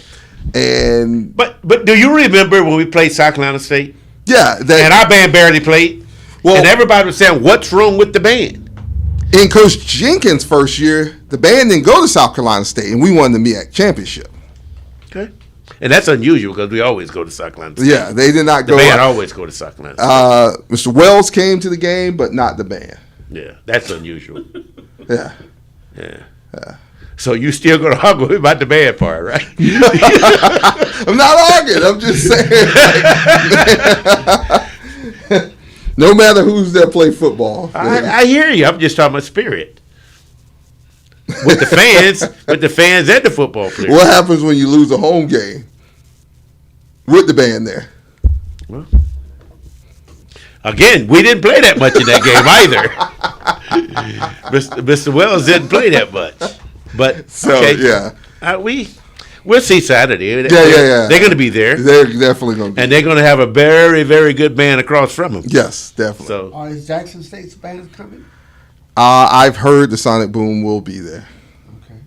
and But do you remember when we played South Carolina State yeah, and our band barely played? Well- and everybody was saying, "What's wrong with the band?" in Coach Jenkins' first year, the band didn't go to South Carolina State, and we won the MEAC championship. Okay, and that's unusual because we always go to South Carolina State. Yeah, they did not The go. band always go to South Carolina State. Mr. Wells came to the game, but not the band. Yeah, that's unusual. Yeah. Yeah. So you still going to argue about the band part, right? I'm not arguing. I'm just saying. like, no matter who's there play football. I hear you. I'm just talking about spirit. With the fans, and the football players. What happens when you lose a home game with the band there? Well, again, we didn't play that much in that game either. Mr. Wells didn't play that much. But So, okay, yeah. We'll see Saturday. Yeah. They're going to be there, They're definitely going to be. and they're going to have a very, very good band across from them. Yes, definitely. So Is Jackson State's band coming? I've heard the Sonic Boom will be there. Okay.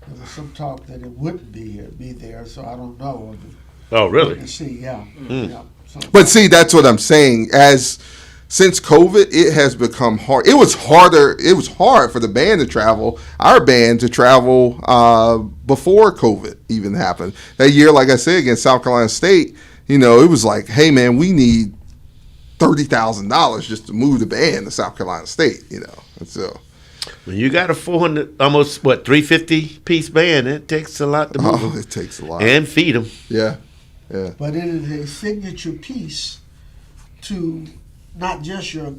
There was some talk that it wouldn't be there, so I don't know. oh, really? We'll see, yeah. Hmm. Yeah. So- But see, that's what I'm saying. Since COVID, it has become hard. It was hard for the band to travel. Our band to travel before COVID even happened. That year, like I said, against South Carolina State, it was like, hey man, we need $30,000 just to move the band to South Carolina State. And so. When you got a 400, almost 350 piece band, it takes a lot to move Oh, them it takes a lot. and feed them. Yeah. But it is a signature piece to not just your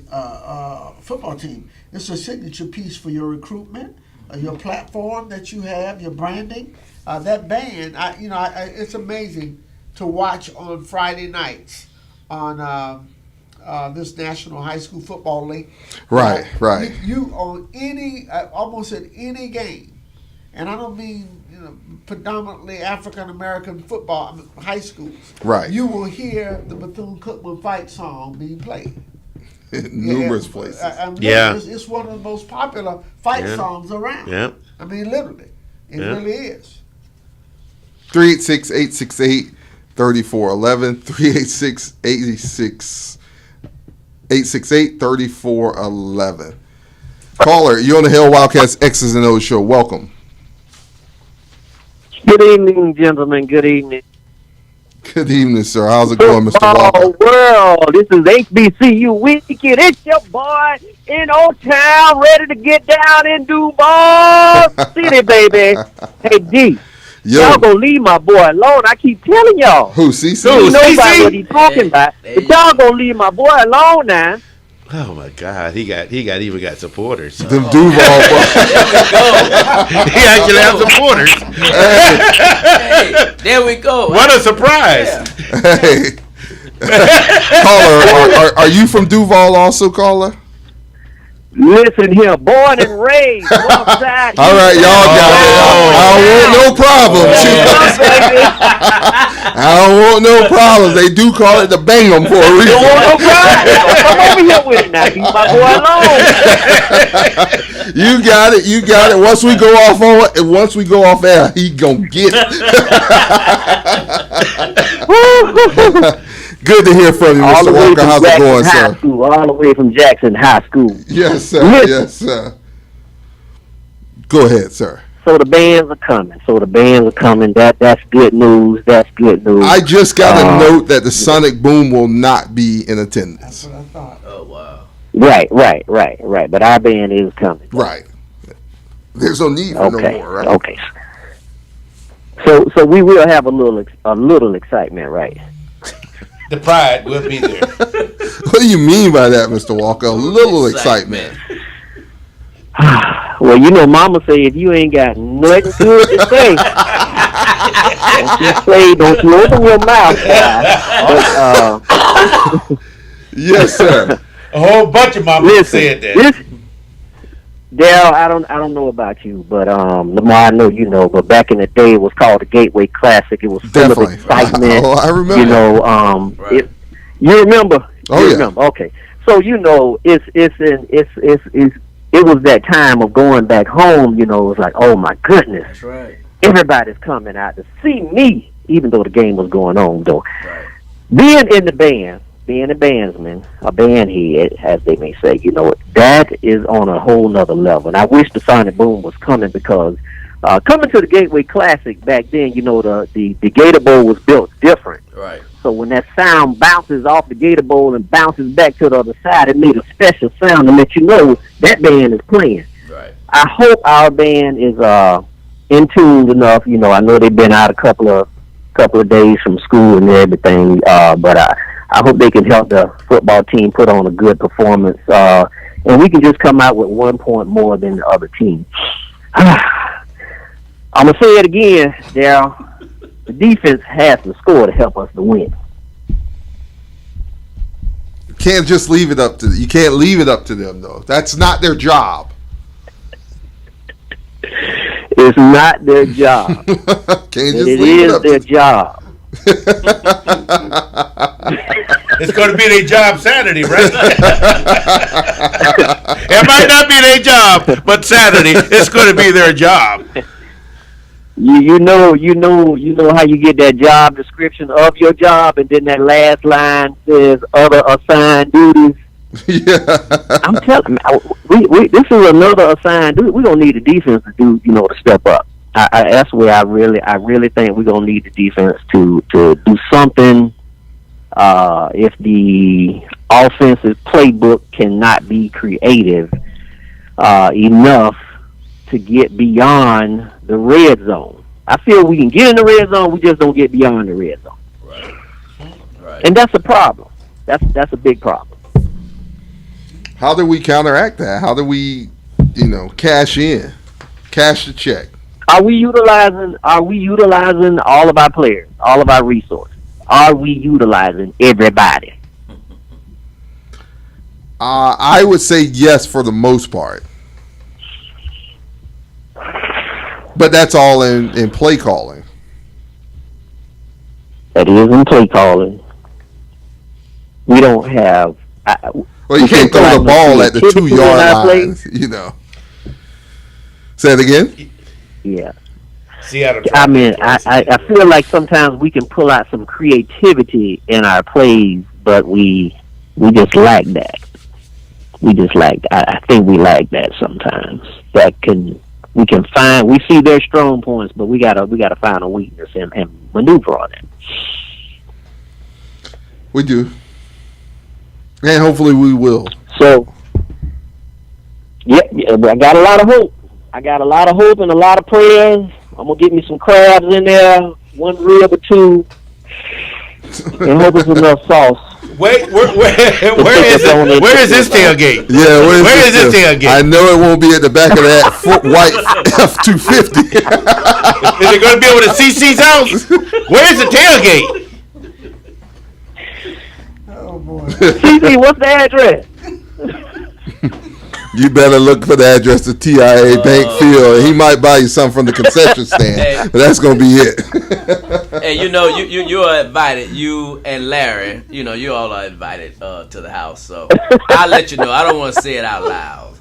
football team. It's a signature piece for your recruitment, your platform that you have, your branding. That band, it's amazing to watch on Friday nights on this National High School Football League. Right. You on almost at any game, and I don't mean predominantly African American football, high schools. Right. You will hear the Bethune-Cookman fight song being played. Numerous places. Yeah. It's one of the most popular fight songs around. Yeah. I mean, literally. It really is. 386-868-3411. 386-868-3411. Caller, you're on the Hell Wildcats X's and O's show. Welcome. Good evening, gentlemen. Good evening. Good evening, sir. How's it going, Mr. Football Walker? world, this is HBCU weekend. It's your boy in Old Town, ready to get down in Duval City, baby. Hey, D, y'all gonna leave my boy alone. I keep telling y'all. Who, CC? He knows CC? about what he's talking about. There But you y'all gonna leave my boy alone now. Oh my God, he even got supporters. Them Duval boys. There we go. He actually has supporters. Hey, there we go. What a surprise! Yeah. Hey. Caller, are you from Duval also, caller? Listen here, born and raised, north side. All right, y'all got it. I don't want no problems. I don't want no problems. They do call it the Bangum for a Don't reason. want no problem. Come over here with it now. Leave my boy alone. You got it. You got it. Once we go off air, he gonna get it. Good to hear from you, All Mr. the way Walker. from How's it Jackson going, High sir? School, all the way from Jackson High School. Yes, sir. Listen. Yes, sir. Go ahead, sir. So the bands are coming. That's good news. That's good news. I just got a note that the Sonic Boom will not be in attendance. That's what I thought. Oh, wow. Right. But our band is coming. Right. There's no need for no more, right? Okay. So we will have a little excitement, right? The pride will be there. What do you mean by that, Mr. Walker? A little excitement. Well, you know, Mama say if you ain't got nothing good to say, don't you open your mouth, guys. But, Yes, sir. A whole bunch of mamas said that. Daryl, I don't know about you, but Lamar, I know you know. But back in the day, it was called the Gateway Classic. It was full of excitement. Oh, I remember. You know, Right. you remember? Oh, you yeah. remember? Okay. So you know, it was that time of going back home. You know, it was like, oh my goodness, That's right. everybody's coming out to see me, even though the game was going on. Though Right. being in the band, being a bandsman, a bandhead, as they may say, you know, that is on a whole nother level. And I wish the Sonic Boom was coming because coming to the Gateway Classic back then, you know, the Gator Bowl was built different. Right. So when that sound bounces off the Gator Bowl and bounces back to the other side, it made a special sound to let you know that band is playing. Right. I hope our band is in tune enough. You know, I know they've been out a couple of days from school and everything, but I hope they can help the football team put on a good performance, and we can just come out with 1 point more than the other team. I'm gonna say it again, Daryl. The defense has to score to help us to win. You can't leave it up to them, though. That's not their job. It's not their job. Can't But just it leave it is up their to job. It's going to be their job Saturday, right? It might not be their job, but Saturday it's going to be their job. You know how you get that job description of your job, and then that last line says other assigned duties. Yeah. I'm telling you, this is another assigned duty. We're gonna need the defense to do, to step up. That's where I really think we're gonna need the defense to do something. If the offensive playbook cannot be creative enough to get beyond the red zone. I feel we can get in the red zone, we just don't get beyond the red zone. Right. And that's a problem. That's a big problem. How do we counteract that? How do we, cash the check? Are we utilizing all of our players, all of our resources? Are we utilizing everybody? I would say yes for the most part. But that's all in play calling. That is in play calling. We don't have. Well, you can't throw the ball at the 2-yard line, Say it again? Yeah. Seattle. I mean, I feel like sometimes we can pull out some creativity in our plays, but we just lack that. I think we lack that sometimes. We see their strong points, but we gotta find a weakness and maneuver on it. We do. And hopefully we will. So, I got a lot of hope. I got a lot of hope and a lot of prayers. I'm going to get me some crabs in there, 1 rib or 2, and hope it's enough sauce. Wait, where is it? Where is this tailgate? Yeah, where is this tailgate? I know it won't be at the back of that white F-250. Is it going to be over to CC's house? Where is the tailgate? Oh boy. CC, what's the address? You better look for the address to TIA Bank Field. He might buy you something from the concession stand, but that's gonna be it. Hey, you are invited. You and Larry, you all are invited to the house. So I'll let you know. I don't want to say it out loud.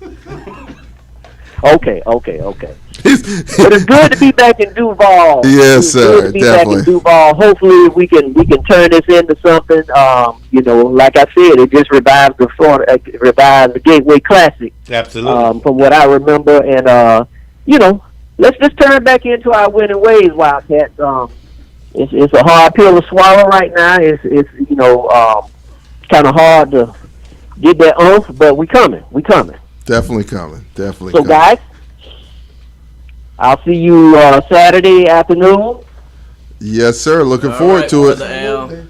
Okay. But it's good to be back in Duval. Yes, sir. Good to be Definitely. back in Duval. Hopefully, we can turn this into something. Like I said, it just revives the Gateway Classic. Absolutely. From what I remember, and let's just turn it back into our winning ways, Wildcats. It's a hard pill to swallow right now. It's kind of hard to get that oomph, but we coming. Definitely coming. So, guys, I'll see you Saturday afternoon. Yes, sir. Looking All forward right, to it. Brother Al.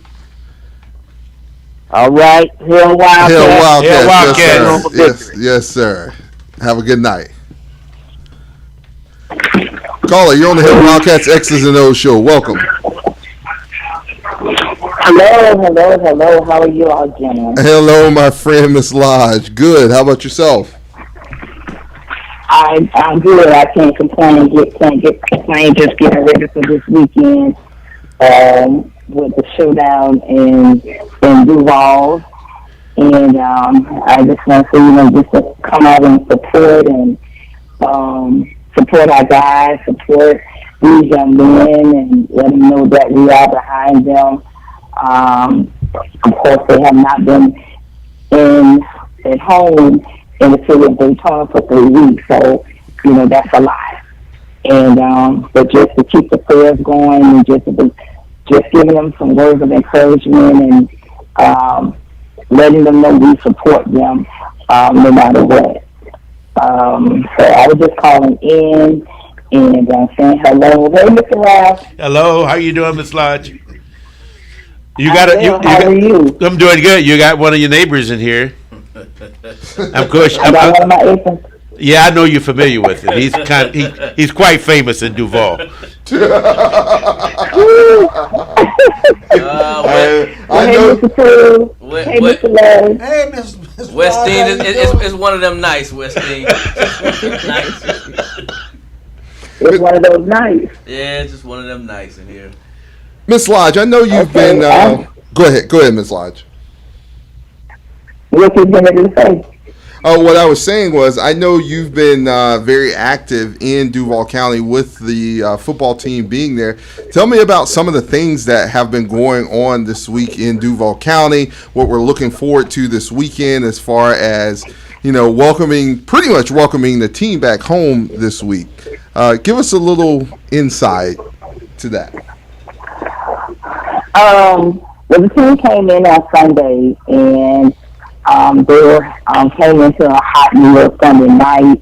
All right, Hell Wildcats. Hell Wildcats. Wildcats. Yes, sir. Have a good night. Caller, you're on the Hell Wildcats X's and O's show. Welcome. Hello. How are you all doing? Hello, my friend, Miss Lodge. Good. How about yourself? I'm good. I can't complain. Just getting ready for this weekend with the showdown in Duval, and I just want to just to come out and support our guys, support these young men, and let them know that we are behind them. Of course, they have not been at home in the city of Daytona for 3 weeks, so that's a lot. And but just to keep the prayers going, and just giving them some words of encouragement, and letting them know we support them no matter what. So I was just calling in and saying hello. Hey, Mr. Ralph. Hello, how you doing, Miss Lodge? How are you? I'm doing good. You got one of your neighbors in here. Of course. I got one of my agents. Yeah, I know you're familiar with him. He's quite famous in Duval. Hey, Mr. Cruz. Hey, Mr. Larry. Hey, Miss Westine is one of them nice, Westine. Nice. It's one of those nights. Yeah, it's just one of them nights in here. Miss Lodge, I know you've been. Go ahead, Miss Lodge. What you going to say? Oh, what I was saying was, I know you've been very active in Duval County with the football team being there. Tell me about some of the things that have been going on this week in Duval County, what we're looking forward to this weekend as far as, pretty much welcoming the team back home this week. Give us a little insight to that. Well, the team came in on Sunday, and they came into a hot New York Sunday night.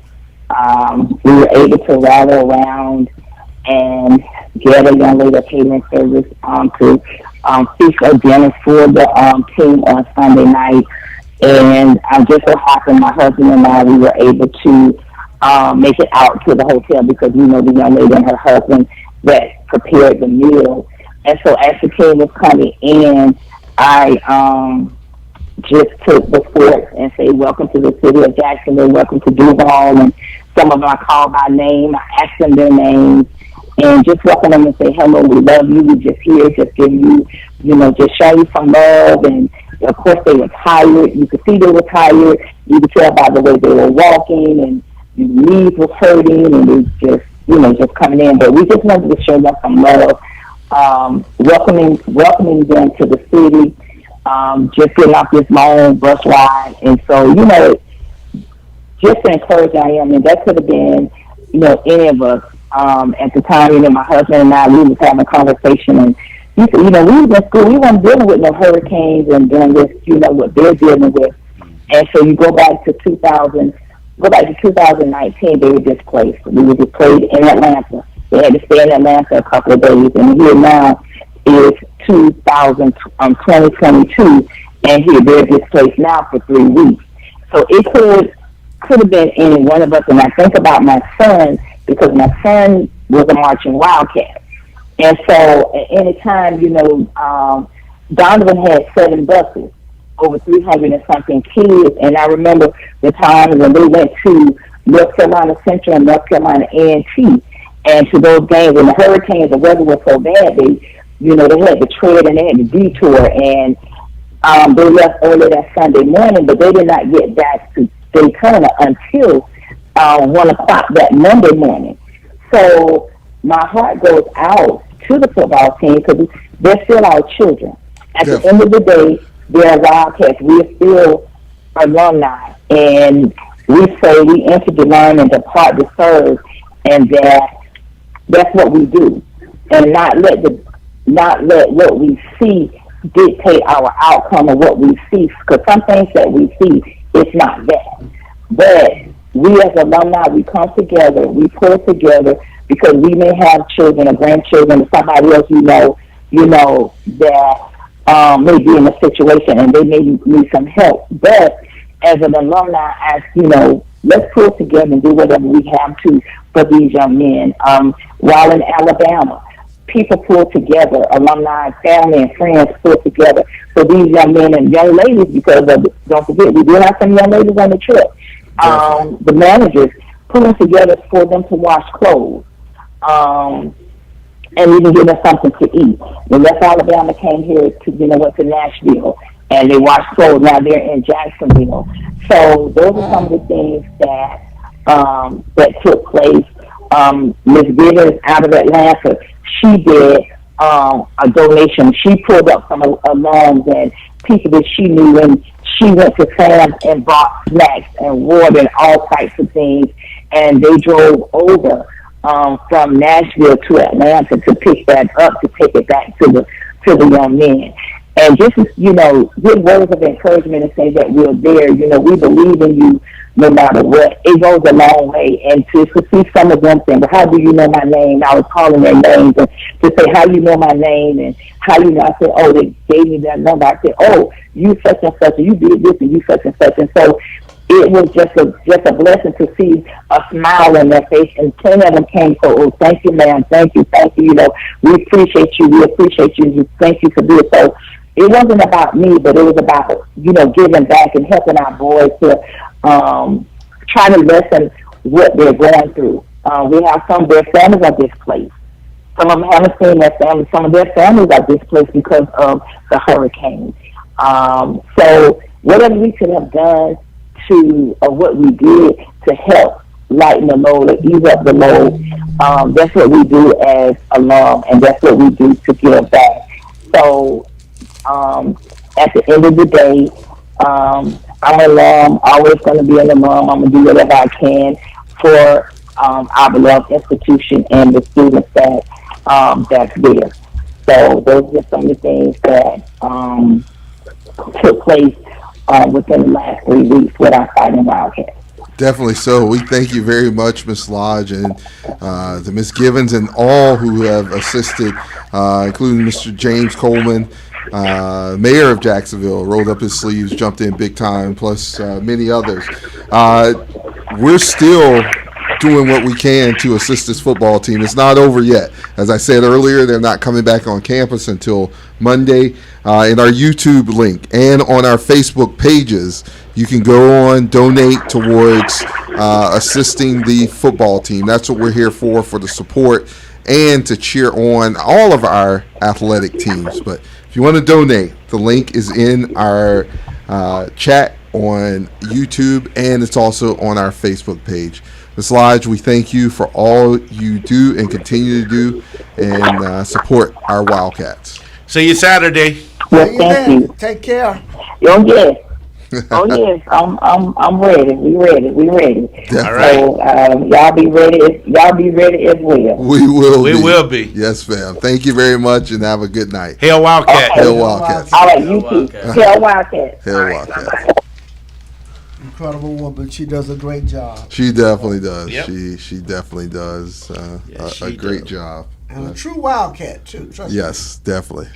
We were able to rally around and get a young lady catering service to feast a dinner for the team on Sunday night. And just so happened, my husband and I, we were able to make it out to the hotel because the young lady and her husband that prepared the meal. And so as the team was coming in, I just took the fort and say, welcome to the city of Jacksonville, welcome to Duval. And some of them I called by name. I asked them their names and just welcome them and say, hello, we love you. We just here, just give you, just show you some love. And of course they were tired. You could see they were tired. You could tell by the way they were walking, and their knees was hurting, and they just, just coming in. But we just wanted to show them some love. Welcoming them to the city, just getting off this long bus ride. And so, just to encourage them, and that could have been, any of us. At the time, my husband and I, we was having a conversation, and You said, we was in school, we weren't dealing with no hurricanes and doing this, what they're dealing with. And so you go back to 2019, they were displaced. We were displaced in Atlanta. They had to stay in Atlanta a couple of days, and here now is 2022, and here they're displaced now for 3 weeks. So it could have been any one of us. And I think about my son, because my son was a marching Wildcat. And so at any time, Donovan had 7 buses, over 300 and something kids. And I remember the time when they went to North Carolina Central and North Carolina A&T, and to those games, when the hurricanes, the weather was so bad, they had to tread and they had to detour, and they left early that Sunday morning, but they did not get back to Daytona until 1 o'clock that Monday morning. So my heart goes out to the football team, because they're still our children. At the end of the day, they're Wildcats. We're still alumni, and we say we enter to learn and depart to serve, and that's what we do, and not let what we see dictate our outcome of what we see, because some things that we see, it's not that. But we as alumni, we come together, we pull together, because we may have children or grandchildren or somebody else that may be in a situation and they may need some help. But as an alumni, let's pull together and do whatever we have to for these young men. While in Alabama, people pull together, alumni, family, and friends pull together for these young men and young ladies, because don't forget, we do have some young ladies on the trip. The managers pulling together for them to wash clothes, and even give them something to eat. When West Alabama came here went to Nashville, and they washed clothes. Now they're in Jacksonville. So those are some of the things that took place. Ms. Givens out of Atlanta, she did a donation. She pulled up some alums and people that she knew, and she went to Sam's and bought snacks and water and all types of things. And they drove over from Nashville to Atlanta to pick that up, to take it back to the young men. And just, good words of encouragement and say that we're there. We believe in you no matter what. It goes a long way. And to see some of them saying, well, how do you know my name? I was calling their names, and to say, how you know my name, and how you know. I said, oh, they gave me that number. I said, oh, you such and such, and you did this, and you such and such. And so it was just a blessing to see a smile on their face. And 10 of them came, so, oh, thank you, ma'am, thank you. We appreciate you. Thank you for this. So it wasn't about me, but it was about, giving back and helping our boys to try to lessen what they're going through. We have some of their families are displaced. Some of them haven't seen their families. Some of their families are displaced because of the hurricane. So whatever we could have done or what we did to help lighten the load or ease up the load, that's what we do as alum, and that's what we do to give back. So at the end of the day, I'm an alum, always going to be an alum. I'm going to do whatever I can for our beloved institution and the students that's there. So those are some of the things that took place within the last 3 weeks with our Fighting Wildcats. Definitely so. We thank you very much, Ms. Lodge, and the Ms. Givens, and all who have assisted, including Mr. James Coleman, mayor of Jacksonville, rolled up his sleeves, jumped in big time, plus many others. We're still doing what we can to assist this football team. It's not over yet. As I said earlier, they're not coming back on campus until Monday. In our YouTube link and on our Facebook pages, you can go on, donate towards assisting the football team. That's what we're here for the support and to cheer on all of our athletic teams. But if you want to donate, the link is in our chat on YouTube, and it's also on our Facebook page. Ms. Lodge, we thank you for all you do and continue to do and support our Wildcats. See you Saturday. Well, thank you. Take care. Yes. Oh yes, I'm ready. We ready. All right. So y'all be ready. Y'all be ready as well. We will. We will be. Yes, fam. Thank you very much, and have a good night. Hail Wildcat. Okay. Hell Wildcats. All right, you Hell too. Wildcats. Tell Wildcats. Hell All right, Wildcats. bye-bye. Incredible woman. She does a great job. She definitely does. Yep. She definitely does Yes, a she great does. job. And a true Wildcat, too. Trust me. Yes, definitely.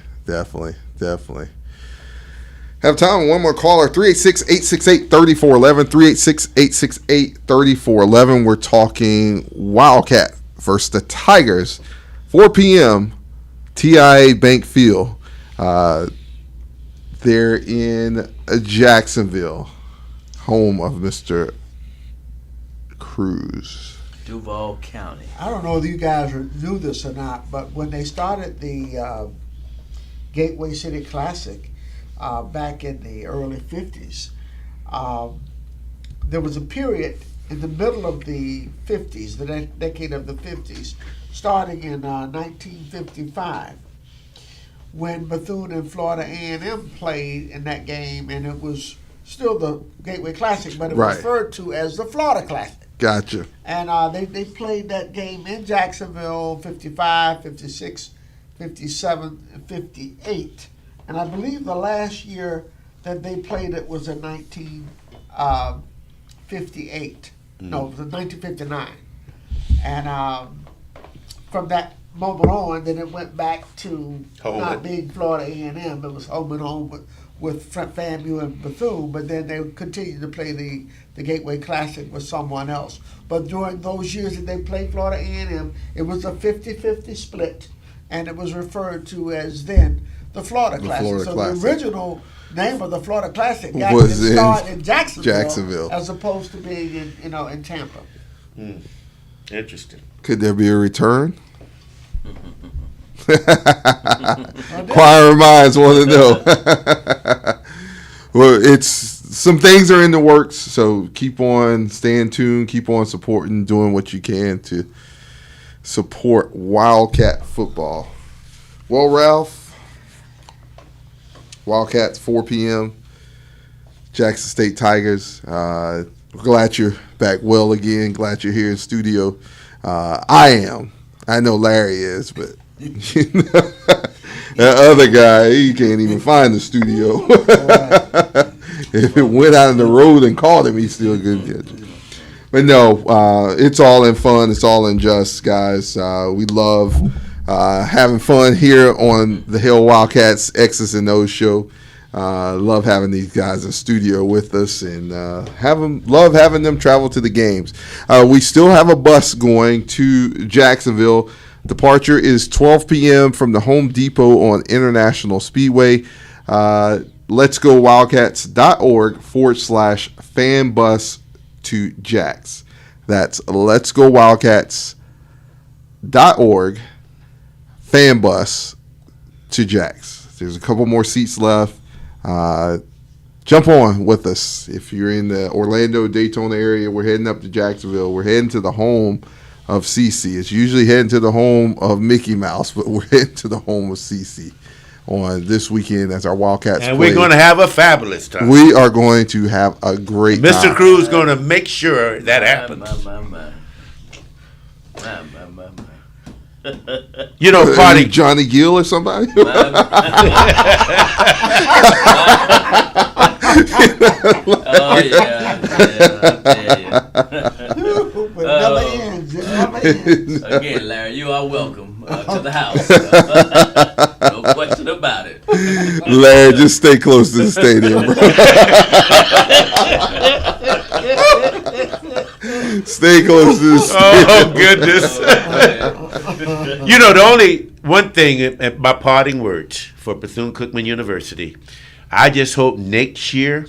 Have time for one more caller. 386-868-3411. 386-868-3411. We're talking Wildcat versus the Tigers. 4 p.m. TIA Bank Field. They're in Jacksonville, home of Mr. Cruse. Duval County. I don't know if you guys knew this or not, but when they started the Gateway City Classic back in the early 50s, there was a period in the middle of the 50s, the decade of the 50s, starting in 1955, when Bethune and Florida A&M played in that game, and it was still the Gateway Classic, but it was Right. referred to as the Florida Classic. Gotcha. And they played that game in Jacksonville, 55, 56, 57, and 58. And I believe the last year that they played it was in 1958. No, it was in 1959. And from that moment on, then it went back to Home. not being Florida A&M. It was home and home with FAMU and Bethune, but then they continued to play the Gateway Classic with someone else. But during those years that they played Florida A&M, it was a 50-50 split, and it was referred to as then the Florida Classic. Florida so Classic. the original name of the Florida Classic got Was its in start in Jacksonville, Jacksonville. as opposed to being in Tampa. Interesting. Could there be a return? Inquiring minds want to know. Well, some things are in the works, so keep on staying tuned, keep on supporting, doing what you can to support Wildcat football. Well, Ralph, Wildcats 4 p.m. Jackson State Tigers. Glad you're back well again. Glad you're here in studio. I am. I know Larry is, but that other guy, he can't even find the studio. If it went out on the road and called him, he still couldn't catch it. But no, it's all in fun. It's all in just, guys. We love having fun here on the Hill Wildcats X's and O's show. Love having these guys in studio with us, and love having them travel to the games. We still have a bus going to Jacksonville. Departure is 12 p.m. from the Home Depot on International Speedway. Let's go Wildcats.org/fanbus to Jax. That's Let's go Wildcats.org fanbus to Jax. There's a couple more seats left. Jump on with us. If you're in the Orlando, Daytona area, we're heading up to Jacksonville. We're heading to the home of CC. It's usually heading to the home of Mickey Mouse, but we're heading to the home of CC on this weekend as our Wildcats And play. we're going to have a fabulous time. We are going to have a great Mr. time. Cruz is going to make sure that happens. My. You know, party. Johnny Gill or somebody? Oh yeah. It never ends. It never ends. Again, Larry, you are welcome to the house. No question about it. Larry, just stay close to the stadium, bro. Stay close to the stadium. Oh, goodness. You know, the only one thing, my parting words for Bethune-Cookman University, I just hope next year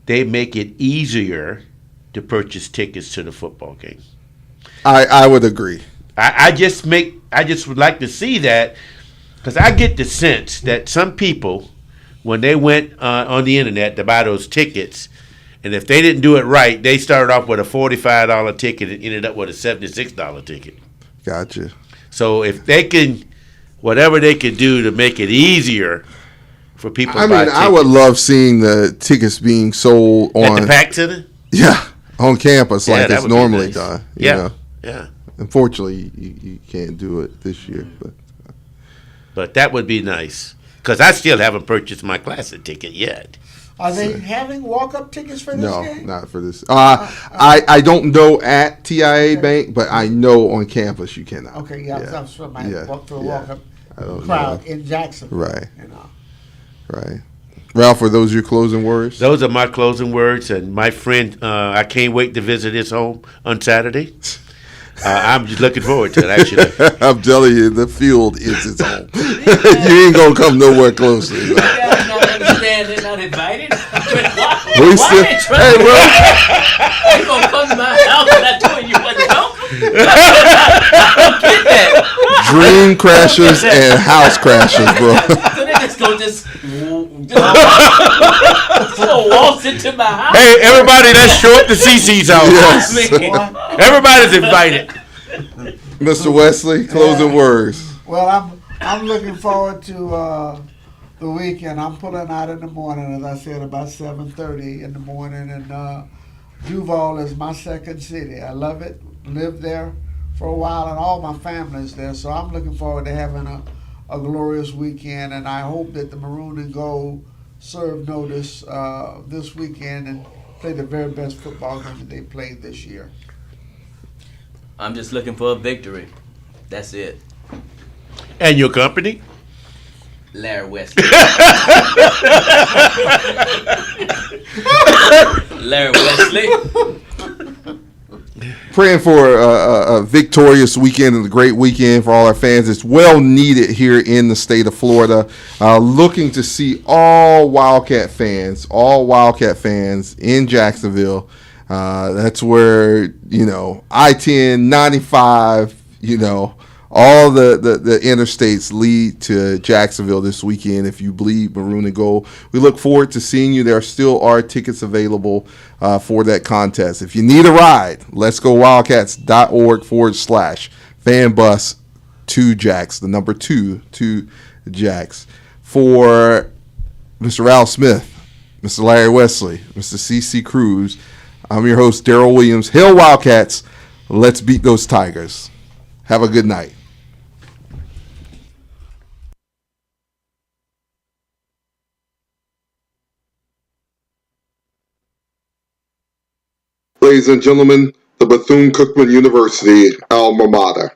they make it easier to purchase tickets to the football game. I would agree. I just would like to see that, because I get the sense that some people, when they went on the internet to buy those tickets, and if they didn't do it right, they started off with a $45 ticket and ended up with a $76 ticket. Gotcha. So if they can, whatever they can do to make it easier for people. I mean, I would love seeing the tickets being sold at on the Pack Center. Yeah, on campus like that it's would be normally nice. done. Yeah, You know? yeah. Unfortunately, you can't do it this year, But that would be nice because I still haven't purchased my Classic ticket yet. Are they having walk-up tickets for this no, game? not for this. I don't know at TIA Bank, but I know on campus you cannot. Okay, I'm sure might walk through a yeah. walk-up I don't crowd know. in Jacksonville. Right. You know. Right. Ralph, are those your closing words? Those are my closing words, and my friend, I can't wait to visit his home on Saturday. I'm just looking forward to it, actually. I'm telling you, the field is its home. You ain't gonna come nowhere closer. You guys not understand they're not invited? Why We still, they trying hey, bro. You gonna come to my house and I told you what to come? I don't get that. Dream crashers and house crashers, bro. So they just gonna waltz into my house. Hey, everybody, let's show up to CC's house. Yes. Everybody's invited. Mr. Wesley, closing words. Well, I'm looking forward to the weekend. I'm pulling out in the morning, as I said, about 7:30 in the morning, and Duval is my second city. I love it. Lived there for a while, and all my family's there. So I'm looking forward to having a glorious weekend, and I hope that the Maroon and Gold serve notice this weekend and play the very best football game that they played this year. I'm just looking for a victory. That's it. And your company? Larry Wesley. Larry Wesley. Praying for a victorious weekend and a great weekend for all our fans. It's well needed here in the state of Florida. Looking to see all Wildcat fans in Jacksonville. That's where, I-10, 95, all the interstates lead to Jacksonville this weekend if you bleed maroon and gold. We look forward to seeing you. There still are tickets available for that contest. If you need a ride, let's go wildcats.org/fanbus 2Jacks, the number 2 Jacks. For Mr. Ralph Smith, Mr. Larry Wesley, Mr. CC Cruse, I'm your host, Darold Williams. Hail Wildcats. Let's beat those Tigers. Have a good night. Ladies and gentlemen, the Bethune-Cookman University alma mater.